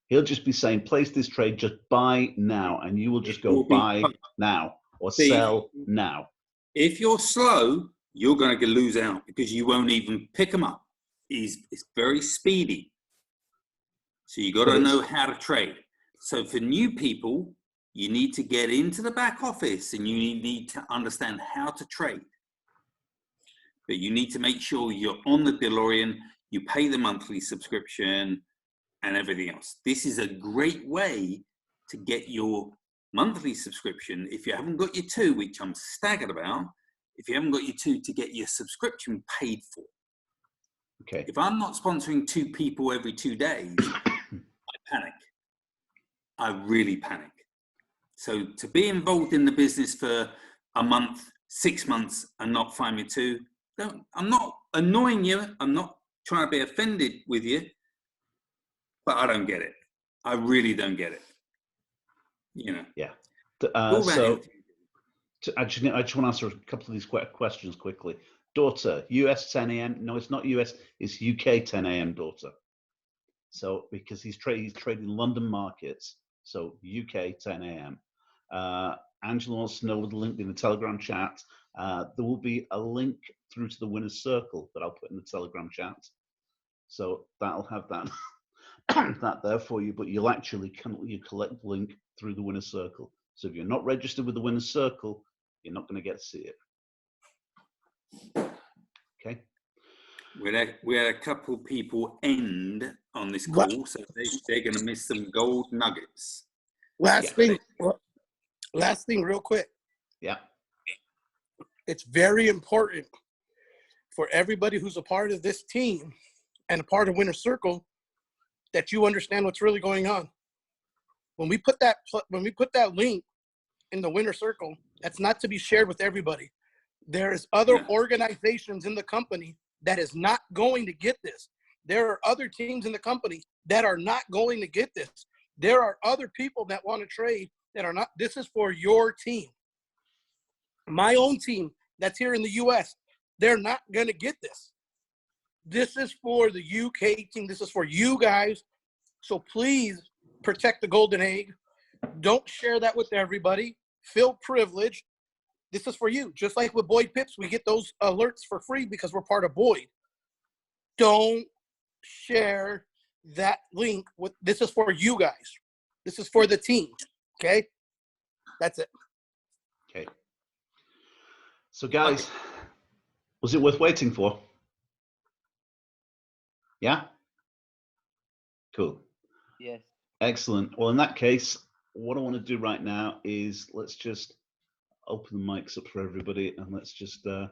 He'll just be saying, place this trade, just buy now, and you will just go buy now or Steve, sell now. If you're slow, you're going to lose out because you won't even pick them up. It's very speedy. So you got to know how to trade. So for new people, you need to get into the back office and you need to understand how to trade. But you need to make sure you're on the DeLorean, you pay the monthly subscription and everything else. This is a great way to get your monthly subscription. If you haven't got your 2, which I'm staggered about, if you haven't got your 2 to get your subscription paid for. Okay. If I'm not sponsoring 2 people every 2 days, I panic. I really panic. So to be involved in the business for a month, 6 months, and not find me too, I'm not annoying you. I'm not trying to be offended with you, but I don't get it. I really don't get it. You know. Yeah. I just want to answer a couple of these questions quickly. Daughter, US 10 a.m. No, it's not US. It's UK 10 a.m. daughter. So because he's trading London markets, so UK 10 a.m. Angela wants to know the link in the Telegram chat. There will be a link through to the Winners Circle that I'll put in the Telegram chat. So that'll have that that there for you, but you'll actually collect the link through the Winners Circle. So if you're not registered with the Winners Circle, you're not going to get to see it. Okay. We had a couple people end on this call, so they're going to miss some gold nuggets. Last thing, real quick. Yeah. It's very important for everybody who's a part of this team and a part of Winners Circle that you understand what's really going on. When we put that link in the Winners Circle, that's not to be shared with everybody. There's other organizations in the company that is not going to get this. There are other teams in the company that are not going to get this. There are other people that want to trade that are not. This is for your team. My own team that's here in the US, they're not going to get this. This is for the UK team. This is for you guys. So please protect the golden egg. Don't share that with everybody. Feel privileged. This is for you. Just like with Boyd Pips, we get those alerts for free because we're part of Boyd. Don't share that link with. This is for you guys. This is for the team. Okay? That's it. Okay. So guys, was it worth waiting for? Yeah? Cool. Yes. Excellent. Well, in that case, what I want to do right now is let's just open the mics up for everybody and let's just we'll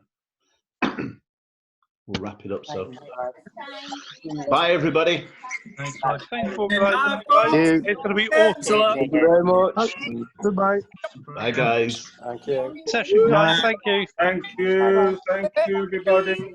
wrap it up. So bye everybody. Thanks, guys. Thanks for guys. It's going to be awesome. Thank you very much. Goodbye. Bye guys. Thank you. Session, guys. Thank you. Thank you. Thank you, everybody.